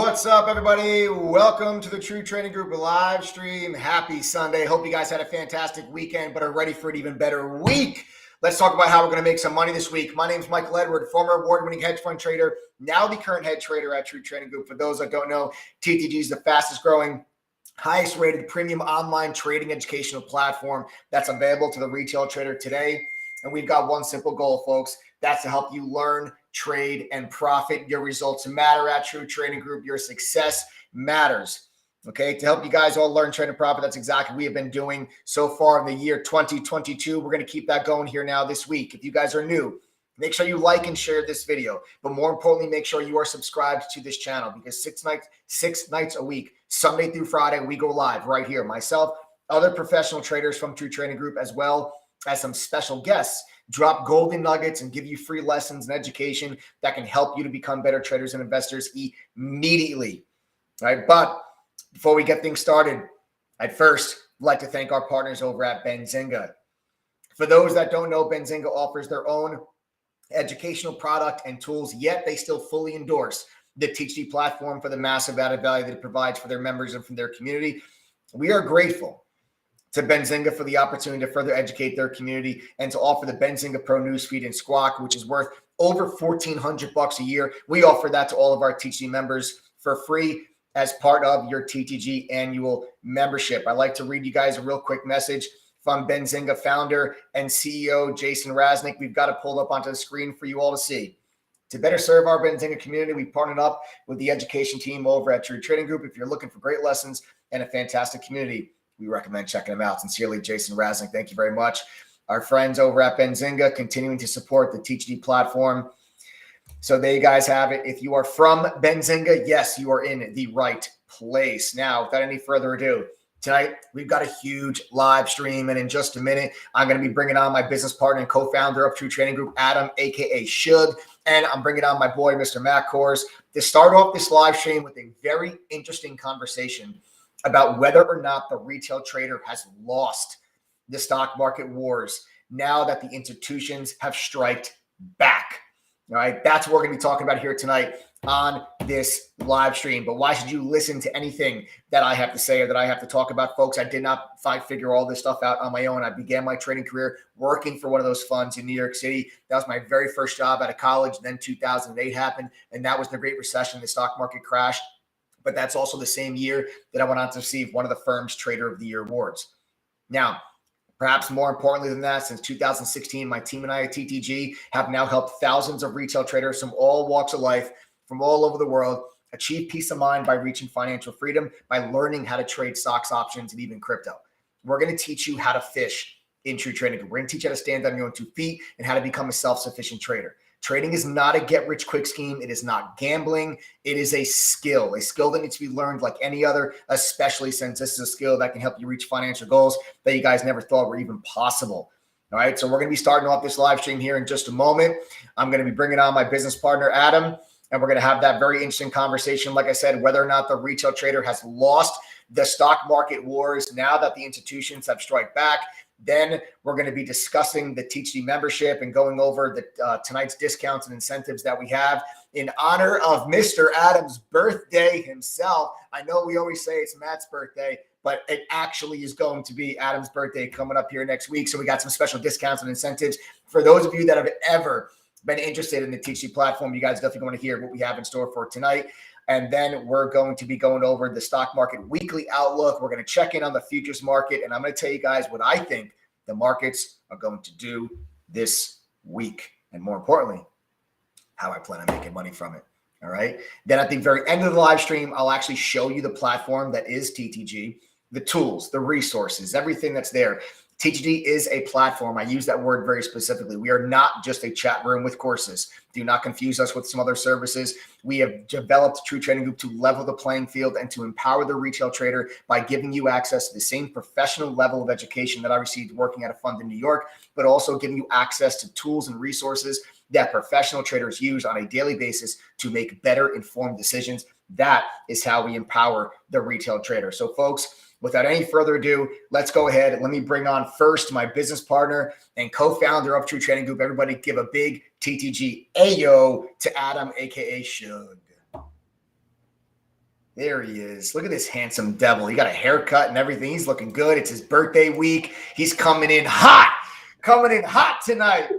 What's up, everybody? Welcome to the True Trading Group live stream. Happy Sunday. Hope you guys had a fantastic weekend, but are ready for an even better week. Let's talk about how we're going to make some money this week. My name is Michael Edward, former award-winning hedge fund trader, now the current head trader at True Trading Group. For those that don't know, TTG is the fastest growing, highest rated premium online trading educational platform that's available to the retail trader today. And we've got one simple goal, folks. That's to help you learn, trade, and profit. Your results matter at True Trading Group. Your success matters. Okay, to help you guys all learn, trade, and profit, that's exactly what we have been doing so far in the year 2022. We're going to keep that going here now this week. If you guys are new, make sure you like and share this video. But more importantly, make sure you are subscribed to this channel, because six nights a week, Sunday through Friday, we go live right here. Myself, other professional traders from True Trading Group, as well as some special guests, drop golden nuggets and give you free lessons and education that can help you to become better traders and investors immediately. All right, but before we get things started, I'd first like to thank our partners over at Benzinga. For those that don't know, Benzinga offers their own educational product and tools, yet they still fully endorse the TTG platform for the massive added value that it provides for their members and from their community. We are grateful to Benzinga for the opportunity to further educate their community and to offer the Benzinga Pro Newsfeed and Squawk, which is worth over $1,400 a year. We offer that to all of our TTG members for free as part of your TTG annual membership. I'd like to read you guys a real quick message from Benzinga founder and CEO Jason Raznick. We've got it pulled up onto the screen for you all to see. To better serve our Benzinga community, we partnered up with the education team over at True Trading Group. If you're looking for great lessons and a fantastic community, we recommend checking them out. Sincerely, Jason Raznick. Thank you very much. Our friends over at Benzinga continuing to support the TTG platform. So there you guys have it. If you are from Benzinga, yes, you are in the right place. Now, without any further ado, tonight we've got a huge live stream, and in just a minute, I'm going to be bringing on my business partner and co-founder of True Trading Group, Adam, aka SUGE, and I'm bringing on my boy, Mr. Kohrs, to start off this live stream with a very interesting conversation about whether or not the retail trader has lost the stock market wars now that the institutions have striked back. All right, that's what we're going to be talking about here tonight on this live stream. But why should you listen to anything that I have to say or that I have to talk about, folks? I did not figure all this stuff out on my own. I began my trading career working for one of those funds in New York City. That was my very first job out of college. Then 2008 happened, and that was the Great Recession. The stock market crashed. But that's also the same year that I went on to receive one of the firm's Trader of the Year awards. Now, perhaps more importantly than that, since 2016, my team and I at TTG have now helped thousands of retail traders from all walks of life, from all over the world, achieve peace of mind by reaching financial freedom, by learning how to trade stocks, options, and even crypto. We're going to teach you how to fish in True Trading. We're going to teach you how to stand on your own 2 feet and how to become a self-sufficient trader. Trading is not a get-rich-quick scheme. It is not gambling. It is a skill that needs to be learned like any other, especially since this is a skill that can help you reach financial goals that you guys never thought were even possible. All right, so we're going to be starting off this live stream here in just a moment. I'm going to be bringing on my business partner, Adam, and we're going to have that very interesting conversation, like I said, whether or not the retail trader has lost the stock market wars now that the institutions have struck back. Then we're going to be discussing the TTG membership and going over the tonight's discounts and incentives that we have in honor of Mr. Adam's birthday himself. I know we always say it's Matt's birthday, but it actually is going to be Adam's birthday coming up here next week. So we got some special discounts and incentives for those of you that have ever been interested in the TTG platform. You guys definitely want to hear what we have in store for tonight. And then we're going to be going over the stock market weekly outlook. We're going to check in on the futures market. And I'm going to tell you guys what I think the markets are going to do this week. And more importantly, how I plan on making money from it. All right. Then at the very end of the live stream, I'll actually show you the platform that is TTG, the tools, the resources, everything that's there. TTG is a platform. I use that word very specifically. We are not just a chat room with courses. Do not confuse us with some other services. We have developed True Trading Group to level the playing field and to empower the retail trader by giving you access to the same professional level of education that I received working at a fund in New York, but also giving you access to tools and resources that professional traders use on a daily basis to make better informed decisions. That is how we empower the retail trader. So folks, without any further ado, let's go ahead. Let me bring on first my business partner and co-founder of True Trading Group. Everybody give a big TTG Ayo to Adam, aka SUGE. There he is. Look at this handsome devil. He got a haircut and everything. He's looking good. It's his birthday week. He's coming in hot tonight.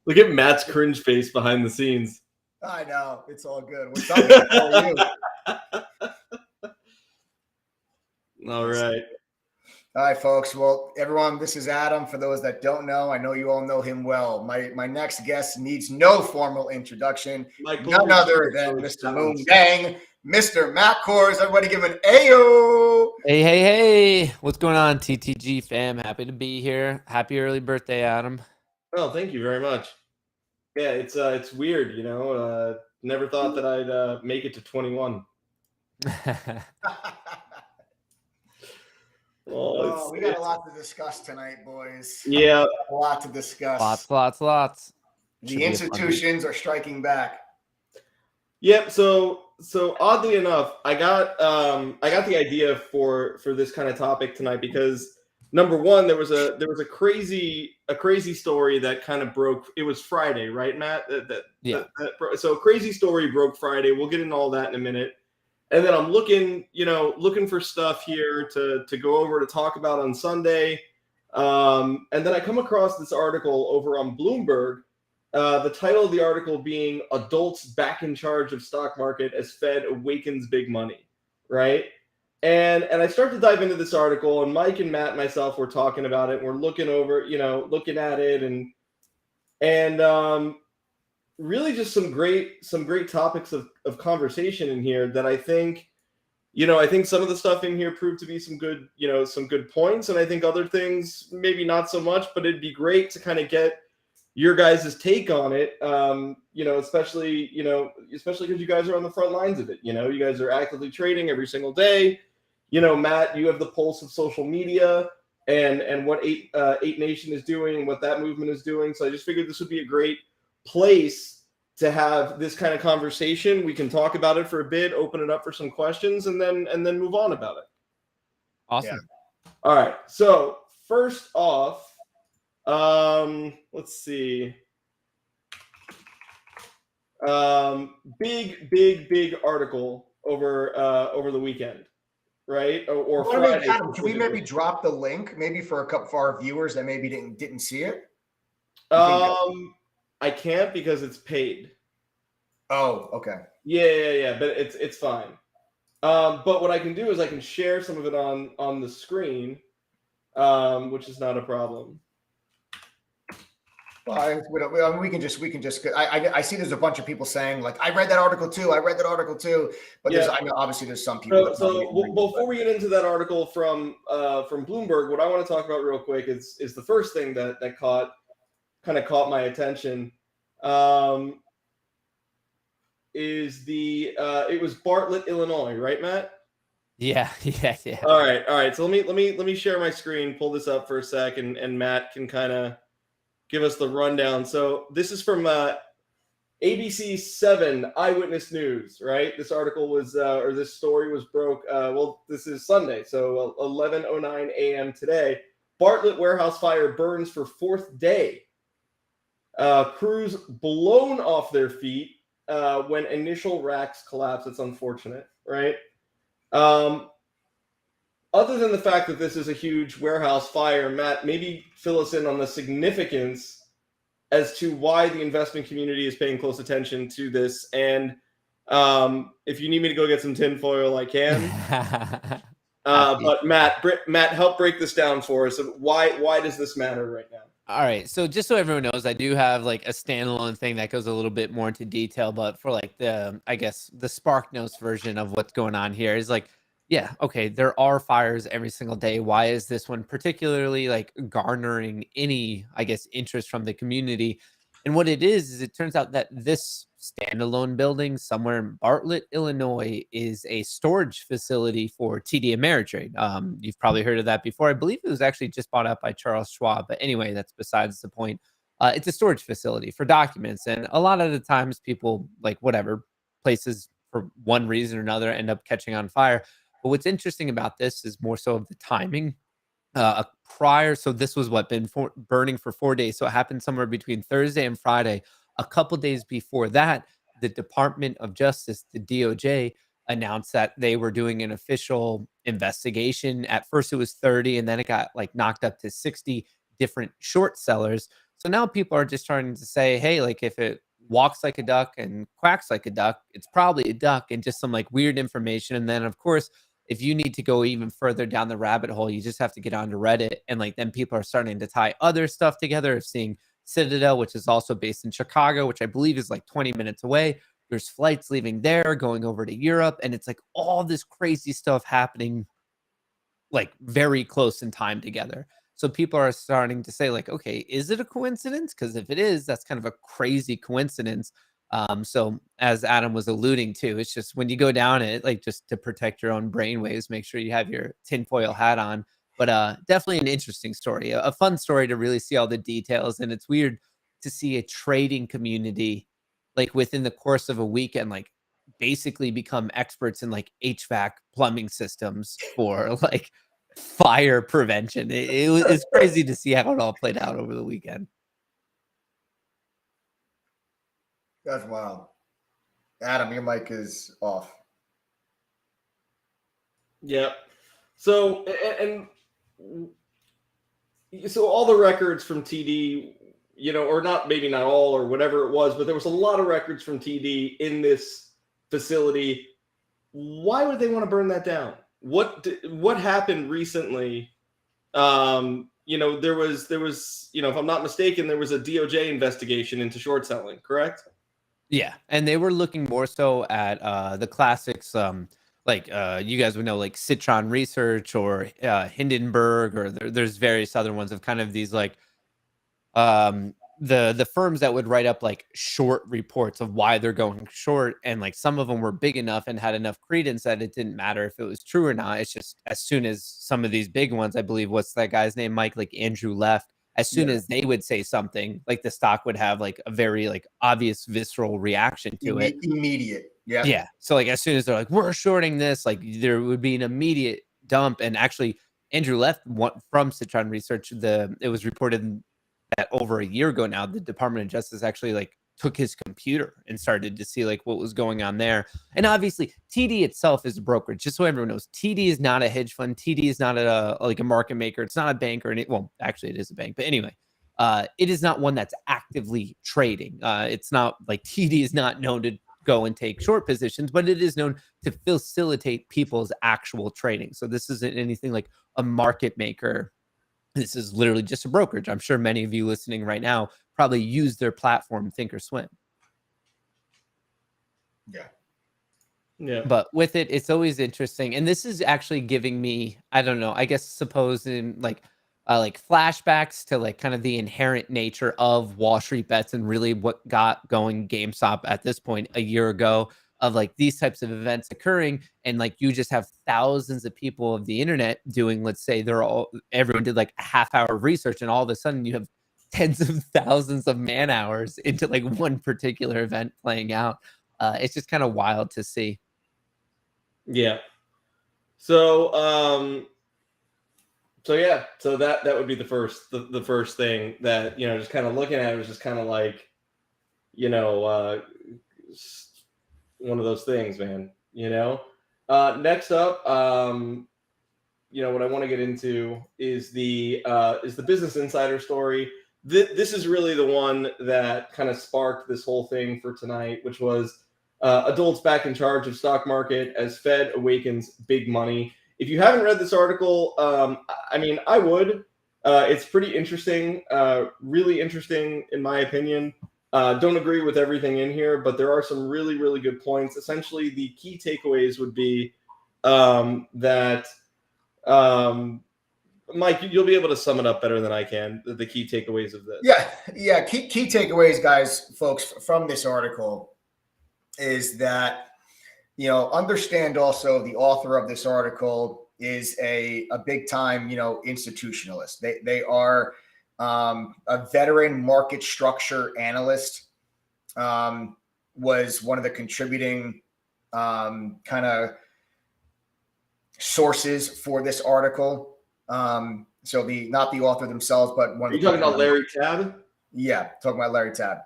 Look at Matt's cringe face behind the scenes. I know. It's all good. What's up, man? How are you? All right. All right, folks. Well, everyone, this is Adam. For those that don't know, I know you all know him well. My next guest needs no formal introduction. None other than Mr. Moon Gang, Mr. Matt Kohrs. Everybody give an Ayo. Hey. What's going on, TTG fam? Happy to be here. Happy early birthday, Adam. Oh, thank you very much. Yeah, it's weird, you know. Never thought that I'd make it to 21. Oh, we got a lot to discuss tonight, boys. Yeah, a lot to discuss. Lots. The institutions are striking back. Yep. So oddly enough, I got the idea for this kind of topic tonight because number one, there was a crazy story that kind of broke. It was Friday, right, Matt? So crazy story broke Friday. We'll get into all that in a minute. And then I'm looking for stuff here to go over to talk about on Sunday. And then I come across this article over on Bloomberg. The title of the article being "Adults Back in Charge of Stock Market as Fed Awakens Big Money," right? And I start to dive into this article, and Mike and Matt and myself were talking about it. And we're looking at it, and really just some great topics of conversation in here that I think some of the stuff in here proved to be some good points, and I think other things maybe not so much, but it'd be great to kind of get your guys' take on it, especially because you guys are on the front lines of it. You guys are actively trading every single day. Matt, you have the pulse of social media and what 8 Nation is doing and what that movement is doing. So I just figured this would be a great place to have this kind of conversation. We can talk about it for a bit, open it up for some questions, and then move on about it. Awesome. Yeah. All right. So first off, let's see. Big article over the weekend, right? Or Friday. Adam, can we maybe drop the link maybe for our viewers that maybe didn't see it? I can't because it's paid. Oh, okay. Yeah, but it's fine. But what I can do is I can share some of it on the screen, which is not a problem. Well, we can just. I see there's a bunch of people saying like, I read that article too. But yeah. I know obviously there's some people. So before we get into that article from Bloomberg, what I want to talk about real quick is the first thing that caught my attention. It was Bartlett, Illinois, right, Matt? Yeah. All right. So let me share my screen, pull this up for a sec, and Matt can kind of give us the rundown. So this is from ABC 7 Eyewitness News, right? This article was, or this story was broke. This is Sunday, so 11:09 a.m. today. Bartlett warehouse fire burns for 4th day. Crews blown off their feet when initial racks collapse. It's unfortunate, right? Other than the fact that this is a huge warehouse fire, Matt, maybe fill us in on the significance as to why the investment community is paying close attention to this. And if you need me to go get some tinfoil, I can. But Matt, help break this down for us. Why does this matter right now? All right. So just so everyone knows, I do have like a standalone thing that goes a little bit more into detail, but for like the Spark Notes version of what's going on here is like, yeah, okay, there are fires every single day. Why is this one particularly like garnering any, interest from the community? And what it is it turns out that this standalone building somewhere in Bartlett, Illinois, is a storage facility for TD Ameritrade. You've probably heard of that before. I believe it was actually just bought up by Charles Schwab. But anyway, that's besides the point. It's a storage facility for documents. And a lot of the times people, like whatever, places for one reason or another end up catching on fire. But what's interesting about this is more so of the timing. So this was burning for 4 days. So it happened somewhere between Thursday and Friday. A couple days before that, the Department of Justice, the DOJ, announced that they were doing an official investigation. At first it was 30, and then it got like knocked up to 60 different short sellers. So now people are just starting to say, hey, like if it walks like a duck and quacks like a duck, it's probably a duck, and just some like weird information. And then of course, if you need to go even further down the rabbit hole, you just have to get onto Reddit. And like then people are starting to tie other stuff together, of seeing Citadel, which is also based in Chicago, which I believe is like 20 minutes away. There's flights leaving there, going over to Europe. And it's like all this crazy stuff happening like very close in time together. So people are starting to say like, okay, is it a coincidence? Because if it is, that's kind of a crazy coincidence. So as Adam was alluding to, it's just when you go down it, like just to protect your own brainwaves, make sure you have your tinfoil hat on. But definitely an interesting story, a fun story to really see all the details. And it's weird to see a trading community like within the course of a weekend, like basically become experts in like HVAC plumbing systems for like fire prevention. It's crazy to see how it all played out over the weekend. That's wild. Adam, your mic is off. Yeah. So so all the records from TD, or not, maybe not all or whatever it was, but there was a lot of records from TD in this facility. Why would they want to burn that down? What happened recently? There was, if I'm not mistaken, there was a DOJ investigation into short selling, correct? Yeah, and they were looking more so at the classics, you guys would know, like Citron Research or Hindenburg, or there's various other ones of kind of these like the firms that would write up like short reports of why they're going short, and like some of them were big enough and had enough credence that it didn't matter if it was true or not. It's just as soon as some of these big ones, I believe, what's that guy's name, Mike, like Andrew left, as soon as they would say something, like the stock would have like a very like obvious visceral reaction to it. Immediate. Yeah. Yeah. So like as soon as they're like, we're shorting this, like there would be an immediate dump. And actually Andrew left from Citron Research. It was reported that over a year ago now, the Department of Justice actually like took his computer and started to see like what was going on there. And obviously TD itself is a brokerage, just so everyone knows. TD is not a hedge fund. TD is not a market maker. It's not a bank or any, well, actually it is a bank, but anyway, it is not one that's actively trading. It's not like TD is not known to go and take short positions, but it is known to facilitate people's actual trading. So this isn't anything like a market maker. This is literally just a brokerage. I'm sure many of you listening right now probably use their platform, Thinkorswim. Yeah. Yeah. But with it, it's always interesting. And this is actually giving me, I don't know, I guess supposing like flashbacks to like kind of the inherent nature of Wall Street Bets and really what got going GameStop at this point a year ago, of like these types of events occurring. And like you just have thousands of people of the internet doing, let's say everyone did like a half-hour of research, and all of a sudden you have tens of thousands of man hours into like one particular event playing out. It's just kind of wild to see. Yeah. So that would be the first thing that, just kind of looking at it was just kind of like, one of those things, man. Next up, what I want to get into is the Business Insider story. This is really the one that kind of sparked this whole thing for tonight, which was adults back in charge of stock market as Fed awakens big money. If you haven't read this article, I would. It's pretty interesting, really interesting in my opinion. Don't agree with everything in here, but there are some really, really good points. Essentially, the key takeaways would be that, Mike, you'll be able to sum it up better than I can, the key takeaways of this. Yeah. Key takeaways, guys, folks, from this article is that, understand also the author of this article is a big time, institutionalist. They are a veteran market structure analyst, was one of the contributing kind of sources for this article. So not the author themselves, but one. Are you talking about Larry Tabb? Yeah, talking about Larry Tabb.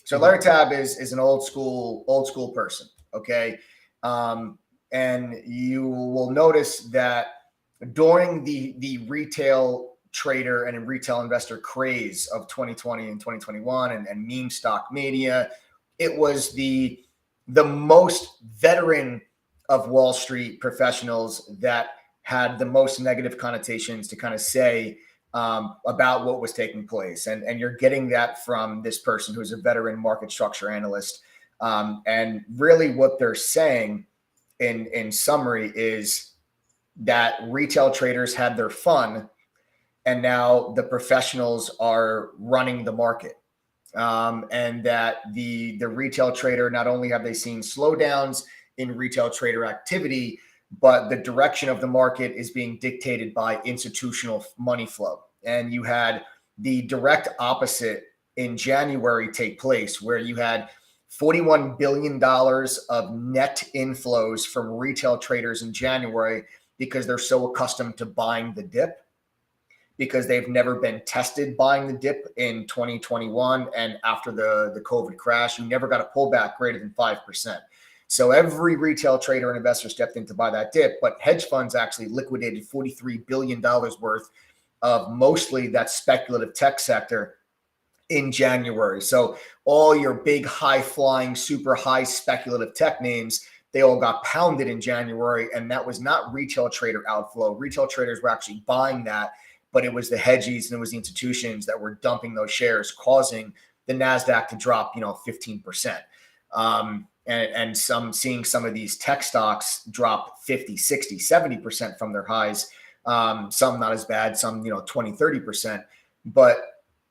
So Larry Tabb is an old school person. Okay. And you will notice that during the retail trader and retail investor craze of 2020 and 2021 and meme stock mania, it was the most veteran of Wall Street professionals that had the most negative connotations to kind of say about what was taking place. And you're getting that from this person who's a veteran market structure analyst. And really what they're saying in summary is that retail traders had their fun and now the professionals are running the market. And that the retail trader, not only have they seen slowdowns in retail trader activity, but the direction of the market is being dictated by institutional money flow. And you had the direct opposite in January take place, where you had $41 billion of net inflows from retail traders in January because they're so accustomed to buying the dip, because they've never been tested buying the dip in 2021. And after the COVID crash, you never got a pullback greater than 5%. So every retail trader and investor stepped in to buy that dip, but hedge funds actually liquidated $43 billion worth of mostly that speculative tech sector in January. So all your big high flying, super high speculative tech names, they all got pounded in January. And that was not retail trader outflow. Retail traders were actually buying that, but it was the hedgies and it was the institutions that were dumping those shares, causing the NASDAQ to drop, 15%. And seeing some of these tech stocks drop 50, 60, 70% from their highs. Some not as bad, some, 20, 30%. But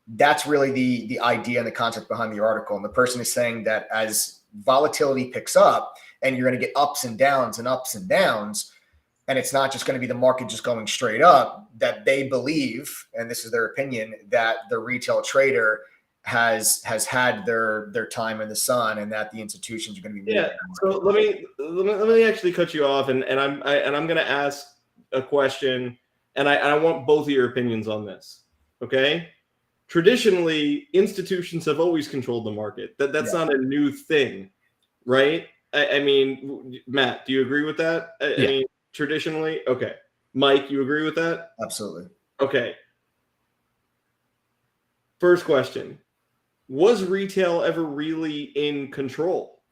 that's really the idea and the concept behind the article. And the person is saying that as volatility picks up and you're going to get ups and downs, and it's not just going to be the market just going straight up, that they believe, and this is their opinion, that the retail trader has had their time in the sun, and that the institutions are going to be moving. So let me actually cut you off, and I'm going to ask a question, and I want both of your opinions on this. Okay, traditionally, institutions have always controlled the market. That's not a new thing, right? I mean, Matt, do you agree with that? I mean, traditionally, okay. Mike, you agree with that? Absolutely. Okay. First question. Was retail ever really in control?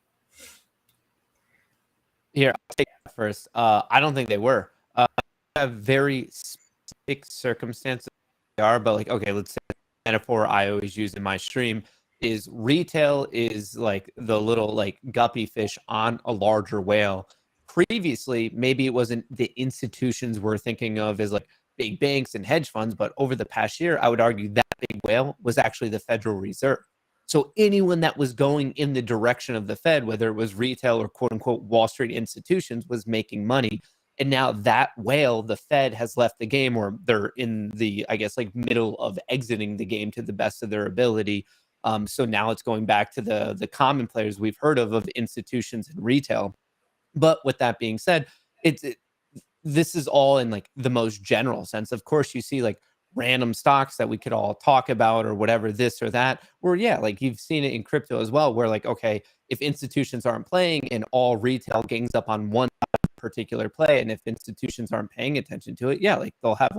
Here, I'll take that first. I don't think they were. Have very specific circumstances they are, but like, okay, let's say the metaphor I always use in my stream is retail is like the little like guppy fish on a larger whale. Previously, maybe it wasn't the institutions we're thinking of as like big banks and hedge funds, but over the past year, I would argue that big whale was actually the Federal Reserve. So anyone that was going in the direction of the Fed, whether it was retail or quote unquote Wall Street institutions, was making money. And now that whale, the Fed, has left the game, or they're in the, I guess, like middle of exiting the game to the best of their ability. So now it's going back to the common players we've heard of institutions and retail. But with that being said, this is all in like the most general sense. Of course, you see like random stocks that we could all talk about or whatever, this or that, where like you've seen it in crypto as well, where like, okay, if institutions aren't playing and all retail gangs up on one particular play, and if institutions aren't paying attention to it, like they'll have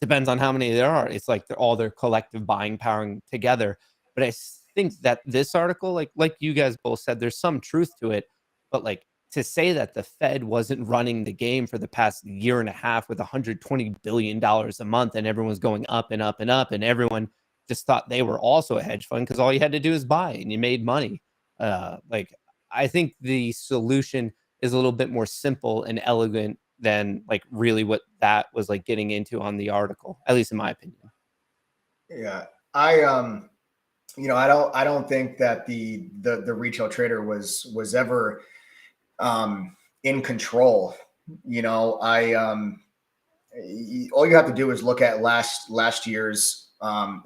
depends on how many there are. It's like they're all their collective buying powering together. But I think that this article, like you guys both said, there's some truth to it, but like, to say that the Fed wasn't running the game for the past year and a half with $120 billion a month, and everyone's going up and up and up, and everyone just thought they were also a hedge fund because all you had to do is buy and you made money. I think the solution is a little bit more simple and elegant than like really what that was like getting into on the article, at least in my opinion. Yeah, I don't think that the retail trader was ever in control. All you have to do is look at last year's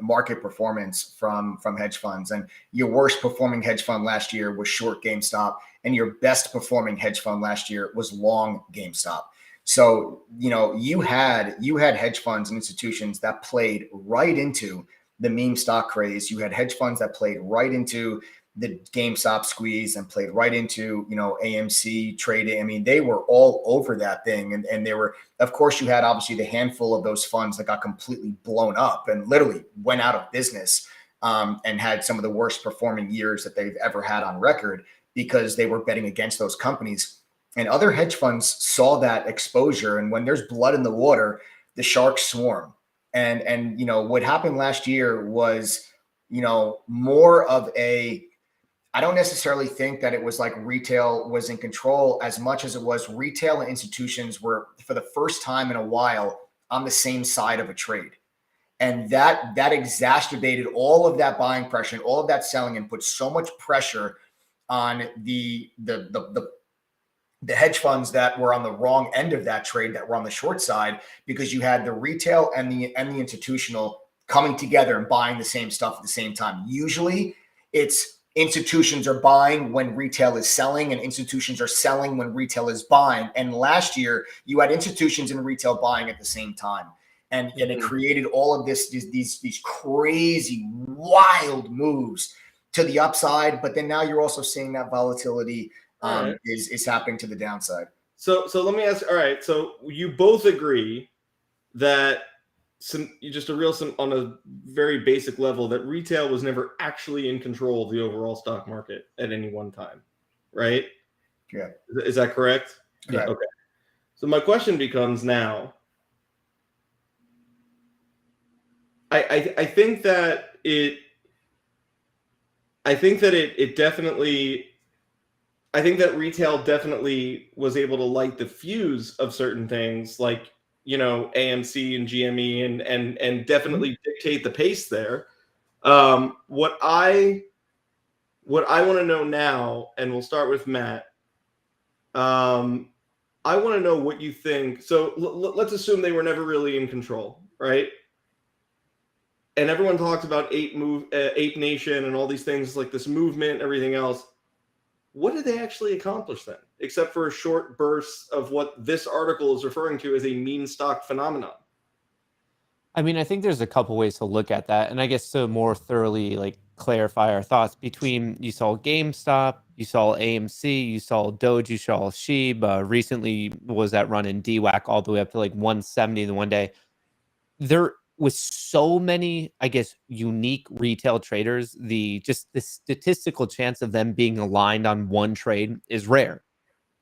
market performance from hedge funds, and your worst performing hedge fund last year was short GameStop, and your best performing hedge fund last year was long GameStop. So you had hedge funds and institutions that played right into the meme stock craze. You had hedge funds that played right into the GameStop squeeze and played right into, AMC trading. I mean, they were all over that thing. And they were, of course, you had obviously the handful of those funds that got completely blown up and literally went out of business, and had some of the worst performing years that they've ever had on record because they were betting against those companies. And other hedge funds saw that exposure. And when there's blood in the water, the sharks swarm. And what happened last year was, more of a, I don't necessarily think that it was like retail was in control as much as it was retail and institutions were, for the first time in a while, on the same side of a trade. And that exacerbated all of that buying pressure and all of that selling and put so much pressure on the hedge funds that were on the wrong end of that trade, that were on the short side, because you had the retail and the institutional coming together and buying the same stuff at the same time. Usually it's institutions are buying when retail is selling and institutions are selling when retail is buying. And last year you had institutions and retail buying at the same time. And it created all of these crazy, wild moves to the upside. But then now you're also seeing that volatility is happening to the downside. So let me ask. All right. So you both agree that on a very basic level, that retail was never actually in control of the overall stock market at any one time, right? Yeah. Is that correct? Correct. Okay. So my question becomes now, I think that it definitely, I think that retail definitely was able to light the fuse of certain things like, AMC and GME and definitely dictate the pace there. What I want to know now, and we'll start with Matt. I want to know what you think. So let's assume they were never really in control, right? And everyone talks about Ape Nation and all these things like this movement and everything else. What did they actually accomplish then, except for a short burst of what this article is referring to as a meme stock phenomenon? I mean, I think there's a couple ways to look at that. And I guess to more thoroughly clarify our thoughts, between you saw GameStop, you saw AMC, you saw Doge, you saw SHIB. Recently was that run in DWAC all the way up to 170 the one day. There was so many, I guess, unique retail traders. The statistical chance of them being aligned on one trade is rare.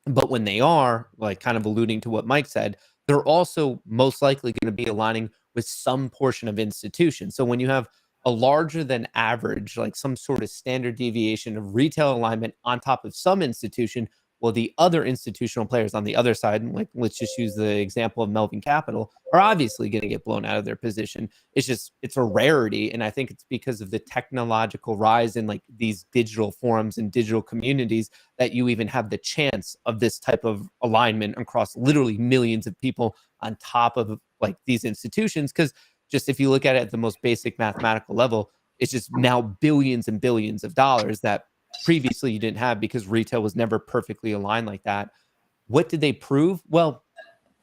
But when they are, kind of alluding to what Mike said, they're also most likely going to be aligning with some portion of institution. So when you have a larger than average, some sort of standard deviation of retail alignment on top of some institution, well, the other institutional players on the other side, let's just use the example of Melvin Capital, are obviously going to get blown out of their position. It's a rarity. And I think it's because of the technological rise in these digital forums and digital communities that you even have the chance of this type of alignment across literally millions of people on top of these institutions. Because just if you look at it at the most basic mathematical level, it's just now billions and billions of dollars that previously you didn't have because retail was never perfectly aligned like that. What did they prove? Well,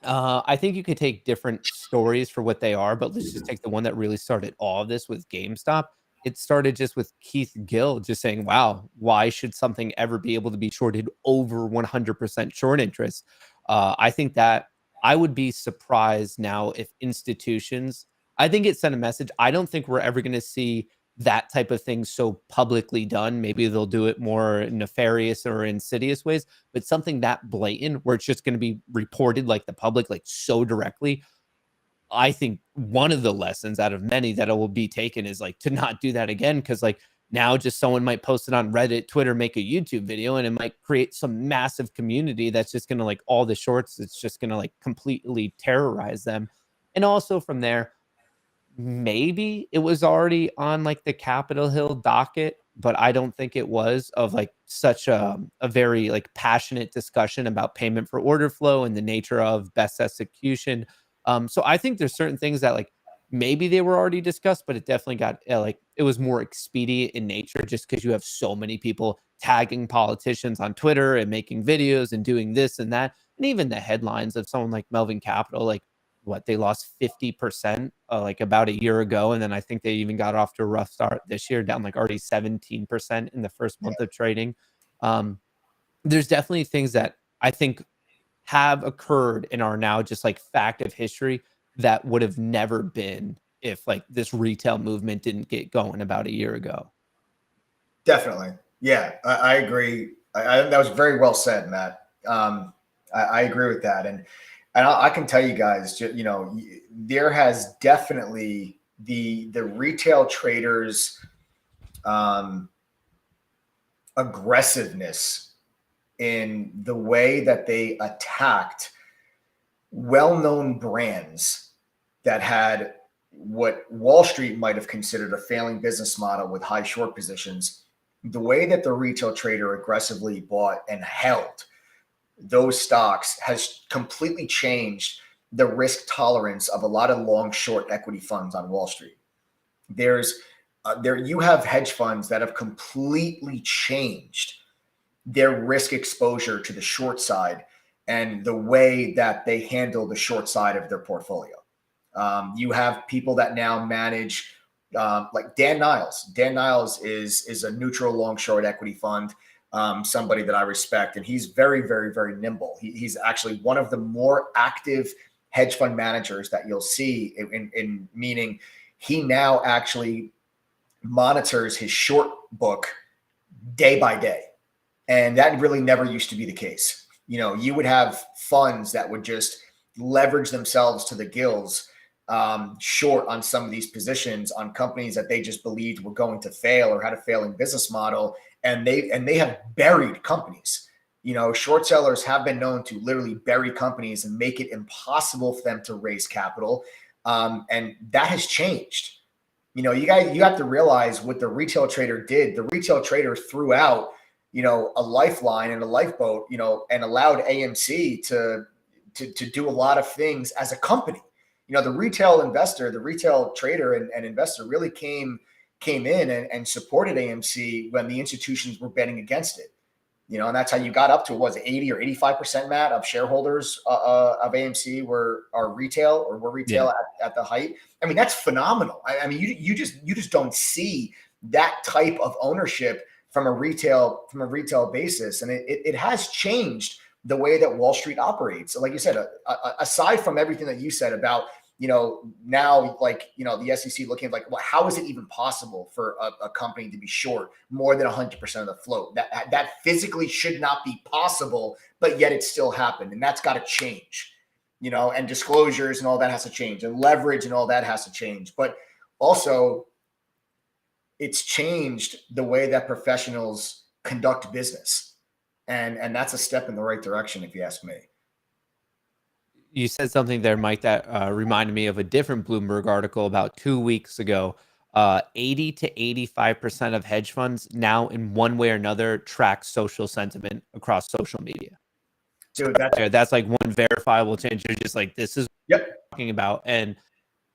I think you could take different stories for what they are, but let's just take the one that really started all of this with GameStop. It started just with Keith Gill just saying, wow, why should something ever be able to be shorted over 100% short interest? I think that I would be surprised now if institutions, I think it sent a message. I don't think we're ever going to see that type of thing so publicly done. Maybe they'll do it more nefarious or insidious ways, but something that blatant where it's just going to be reported the public, so directly. I think one of the lessons out of many that will be taken is to not do that again. Cause now just someone might post it on Reddit, Twitter, make a YouTube video, and it might create some massive community that's just going to all the shorts. It's just going to completely terrorize them. And also from there, maybe it was already on the Capitol Hill docket, but I don't think it was of such a very passionate discussion about payment for order flow and the nature of best execution. So I think there's certain things that maybe they were already discussed, but it definitely got it was more expedient in nature just because you have so many people tagging politicians on Twitter and making videos and doing this and that. And even the headlines of someone like Melvin Capital, what they lost 50% like about a year ago, and then I think they even got off to a rough start this year, down like already 17% in the first month of trading. There's definitely things that I think have occurred and are now just like fact of history that would have never been if like this retail movement didn't get going about a year ago. Definitely. Yeah, I agree. That was very well said, Matt. I agree with that. And I can tell you guys, you know, there has definitely the retail traders aggressiveness in the way that they attacked well-known brands that had what Wall Street might have considered a failing business model with high short positions. The way that the retail trader aggressively bought and held those stocks has completely changed the risk tolerance of a lot of long short equity funds on Wall Street. You have hedge funds that have completely changed their risk exposure to the short side and the way that they handle the short side of their portfolio. You have people that now manage, like Dan Niles. Dan Niles is a neutral long short equity fund, somebody that I respect, and he's very, very, very nimble. He's actually one of the more active hedge fund managers that you'll see in meaning he now actually monitors his short book day by day. And that really never used to be the case. You know, you would have funds that would just leverage themselves to the gills short on some of these positions on companies that they just believed were going to fail or had a failing business model. And they have buried companies. You know, short sellers have been known to literally bury companies and make it impossible for them to raise capital. And that has changed. You know, you have to realize what the retail trader did. The retail trader threw out, you know, a lifeline and a lifeboat, you know, and allowed AMC to do a lot of things as a company. You know, the retail investor, the retail trader and investor really came in and supported AMC when the institutions were betting against it. You know, and that's how you got up to, was it 80 or 85%, Matt, of shareholders of AMC were retail at the height. I mean, that's phenomenal. I mean, you just don't see that type of ownership from a retail basis. And it has changed the way that Wall Street operates. So like you said, aside from everything that you said about, you know, now, like, you know, the SEC looking at like, well, how is it even possible for a company to be short more than 100% of the float? That physically should not be possible, but yet it still happened. And that's got to change, you know, and disclosures and all that has to change, and leverage and all that has to change. But also, it's changed the way that professionals conduct business. And that's a step in the right direction, if you ask me. You said something there, Mike, that reminded me of a different Bloomberg article about 2 weeks ago. 80 to 85% of hedge funds now, in one way or another, track social sentiment across social media. Dude, that's like one verifiable change. You're just like, this is what we're talking about. And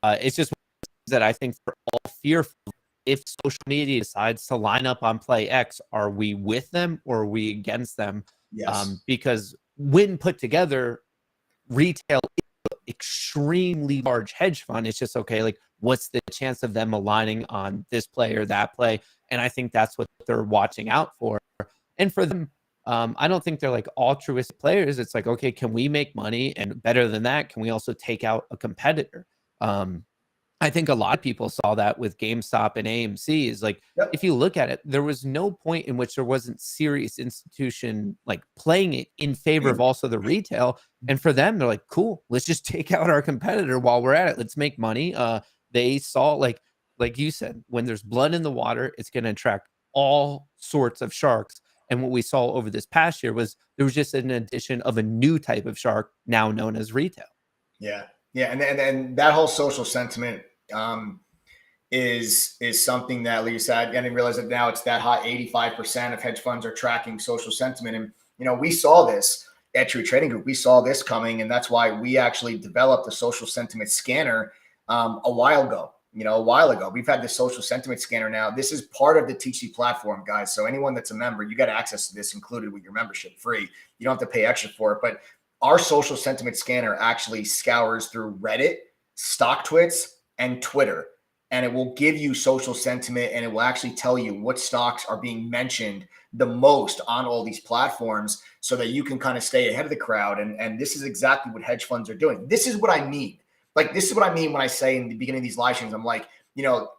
it's just that I think for all fearful, if social media decides to line up on play X, are we with them or are we against them? Yes. Because when put together, retail is an extremely large hedge fund. It's just, okay, like, what's the chance of them aligning on this play or that play? And I think that's what they're watching out for. And for them, I don't think they're like altruistic players. It's like, okay, can we make money? And better than that, can we also take out a competitor? I think a lot of people saw that with GameStop and AMC. Is like, if you look at it, there was no point in which there wasn't serious institution like playing it in favor of also the retail. And for them, they're like, cool, let's just take out our competitor while we're at it. Let's make money. They saw, like you said, when there's blood in the water, it's going to attract all sorts of sharks. And what we saw over this past year was there was just an addition of a new type of shark now known as retail. Yeah. And that whole social sentiment is something that, like you said, I didn't realize that now it's that high. 85% of hedge funds are tracking social sentiment. And, you know, we saw this at True Trading Group. We saw this coming, and that's why we actually developed a social sentiment scanner a while ago. We've had this social sentiment scanner now. This is part of the TC platform, guys. So anyone that's a member, you got access to this included with your membership, free. You don't have to pay extra for it. But our social sentiment scanner actually scours through Reddit, StockTwits, and Twitter. And it will give you social sentiment, and it will actually tell you what stocks are being mentioned the most on all these platforms so that you can kind of stay ahead of the crowd. And this is exactly what hedge funds are doing. This is what I mean. Like, this is what I mean when I say in the beginning of these live streams, I'm like,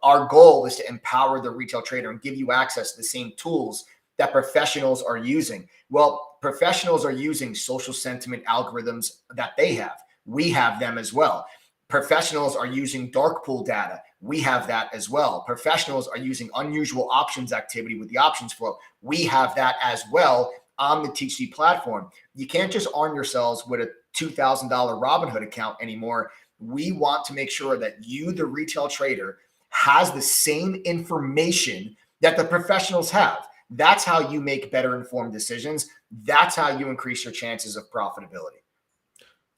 our goal is to empower the retail trader and give you access to the same tools that professionals are using. Well, professionals are using social sentiment algorithms that they have. We have them as well. Professionals are using dark pool data. We have that as well. Professionals are using unusual options activity with the options flow. We have that as well on the TC platform. You can't just arm yourselves with a $2,000 Robinhood account anymore. We want to make sure that you, the retail trader, has the same information that the professionals have. That's how you make better informed decisions. That's how you increase your chances of profitability.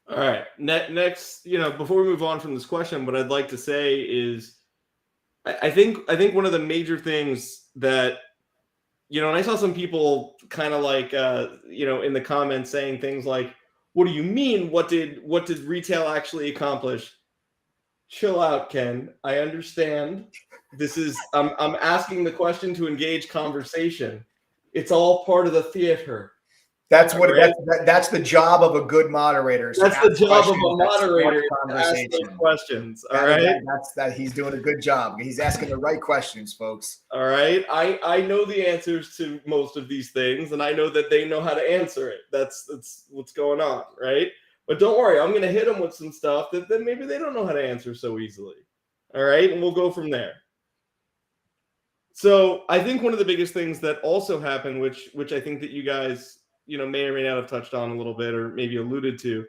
All right. Next, before we move on from this question, what I'd like to say is, I think one of the major things that, and I saw some people kind of like, in the comments saying things like, "What do you mean? What did retail actually accomplish?" Chill out, Ken. I understand. This is I'm asking the question to engage conversation. It's all part of the theater. That's what that's the job of a good moderator. So that's the job of a moderator to ask those questions. All right. That's he's doing a good job. He's asking the right questions, folks. All right. I know the answers to most of these things, and I know that they know how to answer it. That's what's going on, right? But don't worry, I'm going to hit them with some stuff that maybe they don't know how to answer so easily. All right, and we'll go from there. So I think one of the biggest things that also happened, which I think that you guys, may or may not have touched on a little bit or maybe alluded to,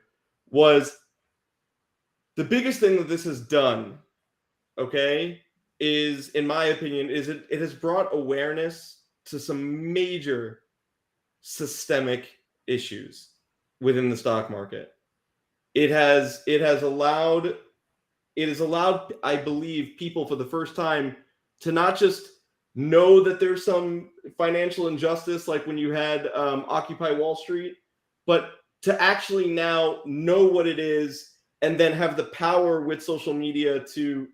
was the biggest thing that this has done, okay, is, in my opinion, is it has brought awareness to some major systemic issues within the stock market. It has allowed, I believe, people for the first time to not just know that there's some financial injustice, like when you had Occupy Wall Street, but to actually now know what it is and then have the power with social media to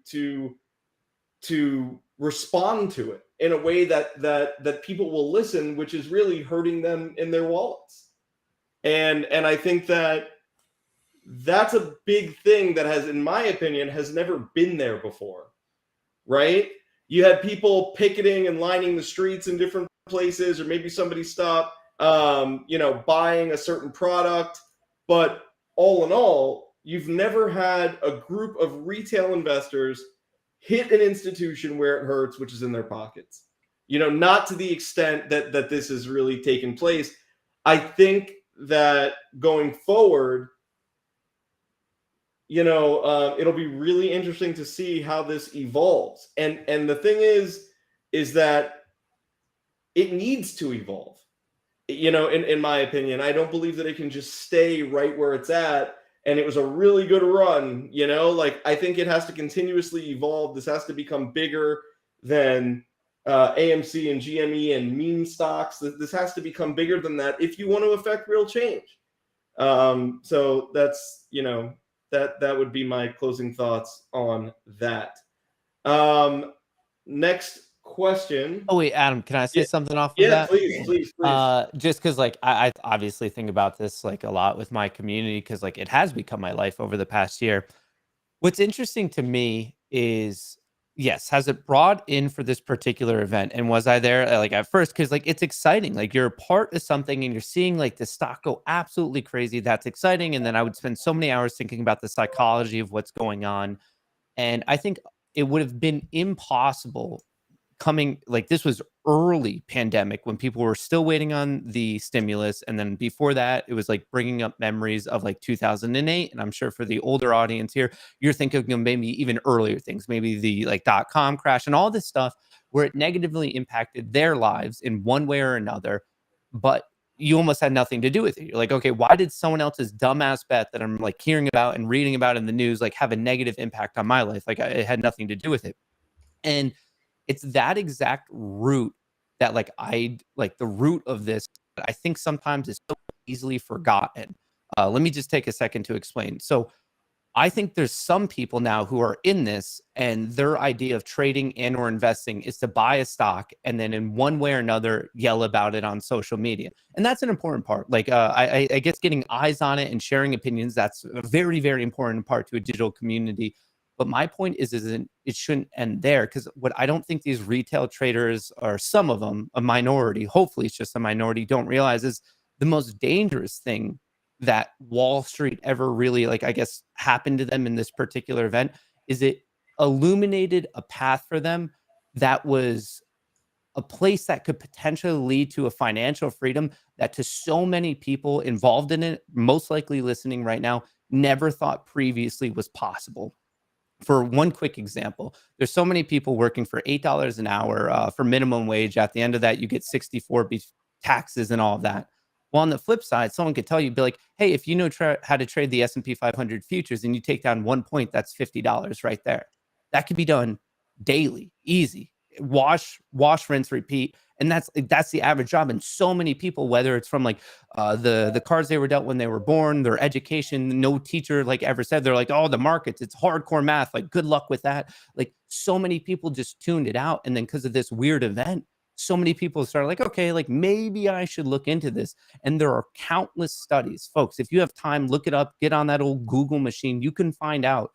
respond to it in a way that people will listen, which is really hurting them in their wallets. And I think that's a big thing that has, in my opinion, has never been there before, right? You had people picketing and lining the streets in different places, or maybe somebody stopped, buying a certain product. But all in all, you've never had a group of retail investors hit an institution where it hurts, which is in their pockets. Not to the extent that this has really taken place. I think that going forward, it'll be really interesting to see how this evolves. And the thing is that it needs to evolve. In my opinion, I don't believe that it can just stay right where it's at. And it was a really good run, I think it has to continuously evolve. This has to become bigger than AMC and GME and meme stocks. This has to become bigger than that if you want to affect real change. So that's, that would be my closing thoughts on that. Next question. Oh wait, Adam, can I say something off of that? Please. Just because I obviously think about this a lot with my community, because it has become my life over the past year. What's interesting to me is, yes, has it brought in for this particular event? And was I there at first? Because it's exciting. You're a part of something and you're seeing the stock go absolutely crazy. That's exciting. And then I would spend so many hours thinking about the psychology of what's going on. And I think it would have been impossible coming, this was early pandemic when people were still waiting on the stimulus. And then before that, it was bringing up memories of 2008. And I'm sure for the older audience here, you're thinking of maybe even earlier things, maybe the .com crash and all this stuff where it negatively impacted their lives in one way or another. But you almost had nothing to do with it. You're okay, why did someone else's dumbass bet that I'm hearing about and reading about in the news have a negative impact on my life? It had nothing to do with it. And it's that exact root that the root of this, I think sometimes is so easily forgotten. Let me just take a second to explain. So I think there's some people now who are in this, and their idea of trading and or investing is to buy a stock and then in one way or another yell about it on social media. And that's an important part. Like I guess getting eyes on it and sharing opinions, that's a very, very important part to a digital community. But my point is it shouldn't end there, because what I don't think these retail traders, or some of them, a minority, hopefully it's just a minority, don't realize is the most dangerous thing that Wall Street ever really, like, I guess, happened to them in this particular event is it illuminated a path for them that was a place that could potentially lead to a financial freedom that to so many people involved in it, most likely listening right now, never thought previously was possible. For one quick example, there's so many people working for $8 an hour for minimum wage. At the end of that, you get 64 taxes and all of that. Well, on the flip side, someone could tell you, be like, hey, if you know how to trade the S&P 500 futures and you take down 1 point, that's $50 right there. That could be done daily, easy. Wash, rinse, repeat. And that's the average job. And so many people, whether it's from like the cards they were dealt when they were born, their education, no teacher like ever said, they're like, oh, the markets, it's hardcore math. Like, good luck with that. Like, so many people just tuned it out. And then because of this weird event, so many people started like, okay, like maybe I should look into this. And there are countless studies, folks. If you have time, look it up, get on that old Google machine. You can find out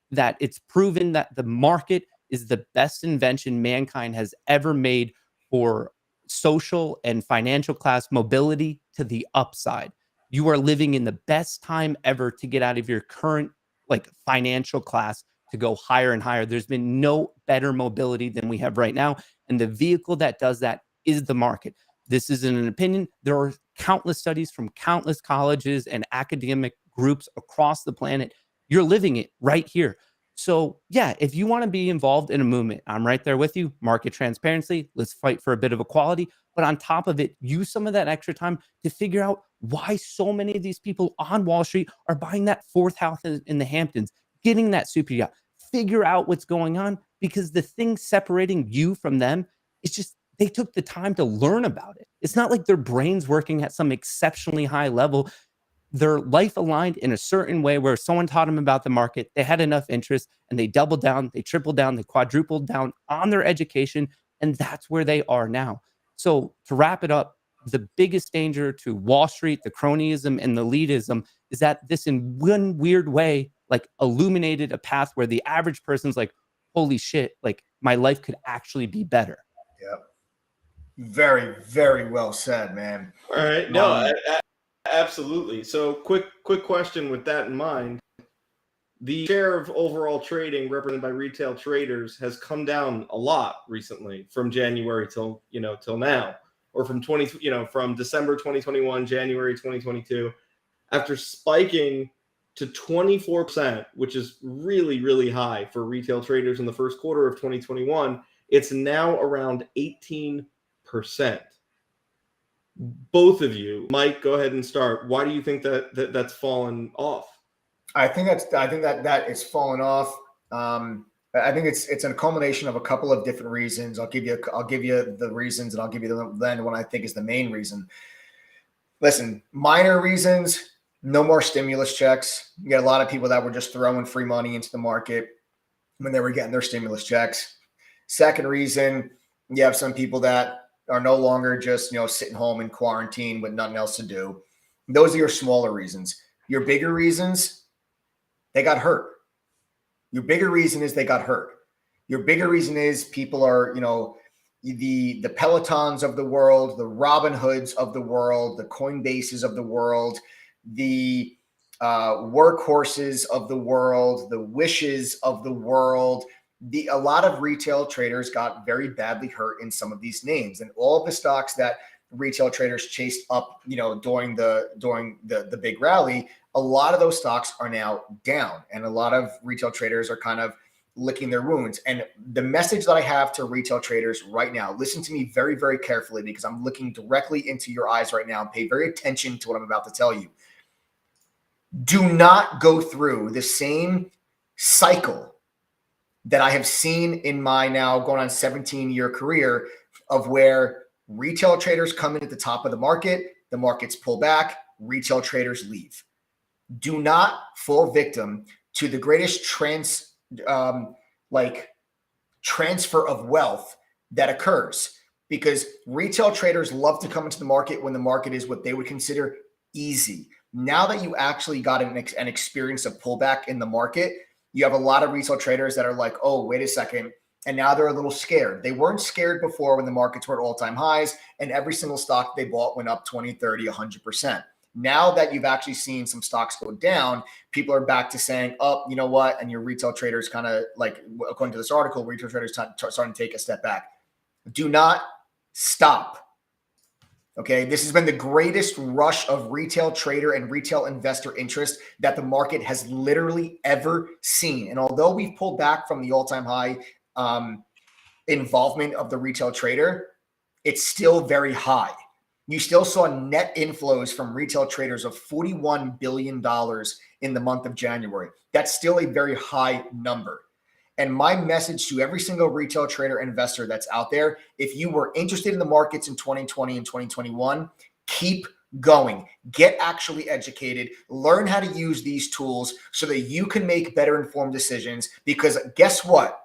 that it's proven that the market is the best invention mankind has ever made for social and financial class mobility to the upside. You are living in the best time ever to get out of your current like financial class to go higher and higher. There's been no better mobility than we have right now. And the vehicle that does that is the market. This isn't an opinion. There are countless studies from countless colleges and academic groups across the planet. You're living it right here. So yeah, if you want to be involved in a movement, I'm right there with you. Market transparency, let's fight for a bit of equality. But on top of it, use some of that extra time to figure out why so many of these people on Wall Street are buying that fourth house in the Hamptons, getting that super yacht. Figure out what's going on, because the thing separating you from them is just they took the time to learn about it. It's not like their brain's working at some exceptionally high level. Their life aligned in a certain way where someone taught them about the market. They had enough interest and they doubled down, they tripled down, they quadrupled down on their education. And that's where they are now. So to wrap it up, the biggest danger to Wall Street, the cronyism and the elitism is that this in one weird way like illuminated a path where the average person's like, holy shit, like my life could actually be better. Yep. Very, very well said, man. All right. No, absolutely. So quick question with that in mind. The share of overall trading represented by retail traders has come down a lot recently from January till now, or from from December 2021, January 2022, after spiking to 24%, which is really, really high for retail traders in the first quarter of 2021. It's now around 18%. Both of you, Mike, go ahead and start. Why do you think that's fallen off? I think that is fallen off. I think it's a culmination of a couple of different reasons. I'll give you the reasons, and I'll give you then what I think is the main reason. Listen, minor reasons. No more stimulus checks. You get a lot of people that were just throwing free money into the market when they were getting their stimulus checks. Second reason, you have some people that are no longer just, sitting home in quarantine with nothing else to do. Those are your smaller reasons. Your bigger reasons, they got hurt. Your bigger reason is they got hurt. Your bigger reason is people are, the Pelotons of the world, the Robin Hoods of the world, the Coinbases of the world, the workhorses of the world, the wishes of the world. A lot of retail traders got very badly hurt in some of these names, and all of the stocks that retail traders chased up, during the big rally, a lot of those stocks are now down, and a lot of retail traders are kind of licking their wounds. And the message that I have to retail traders right now, listen to me very, very carefully, because I'm looking directly into your eyes right now, and pay very attention to what I'm about to tell you. Do not go through the same cycle that I have seen in my now going on 17-year career of where retail traders come in at the top of the markets pull back, retail traders leave. Do not fall victim to the greatest transfer of wealth that occurs, because retail traders love to come into the market when the market is what they would consider easy. Now that you actually got an experience of pullback in the market, you have a lot of retail traders that are like, oh, wait a second. And now they're a little scared. They weren't scared before when the markets were at all-time highs and every single stock they bought went up 20, 30, 100%. Now that you've actually seen some stocks go down, people are back to saying, oh, you know what? And your retail traders kind of like, according to this article, retail traders starting to take a step back. Do not stop. Okay, this has been the greatest rush of retail trader and retail investor interest that the market has literally ever seen. And although we've pulled back from the all-time high involvement of the retail trader, it's still very high. You still saw net inflows from retail traders of $41 billion in the month of January. That's still a very high number. And my message to every single retail trader investor that's out there, if you were interested in the markets in 2020 and 2021, keep going. Get actually educated. Learn how to use these tools so that you can make better informed decisions. Because guess what?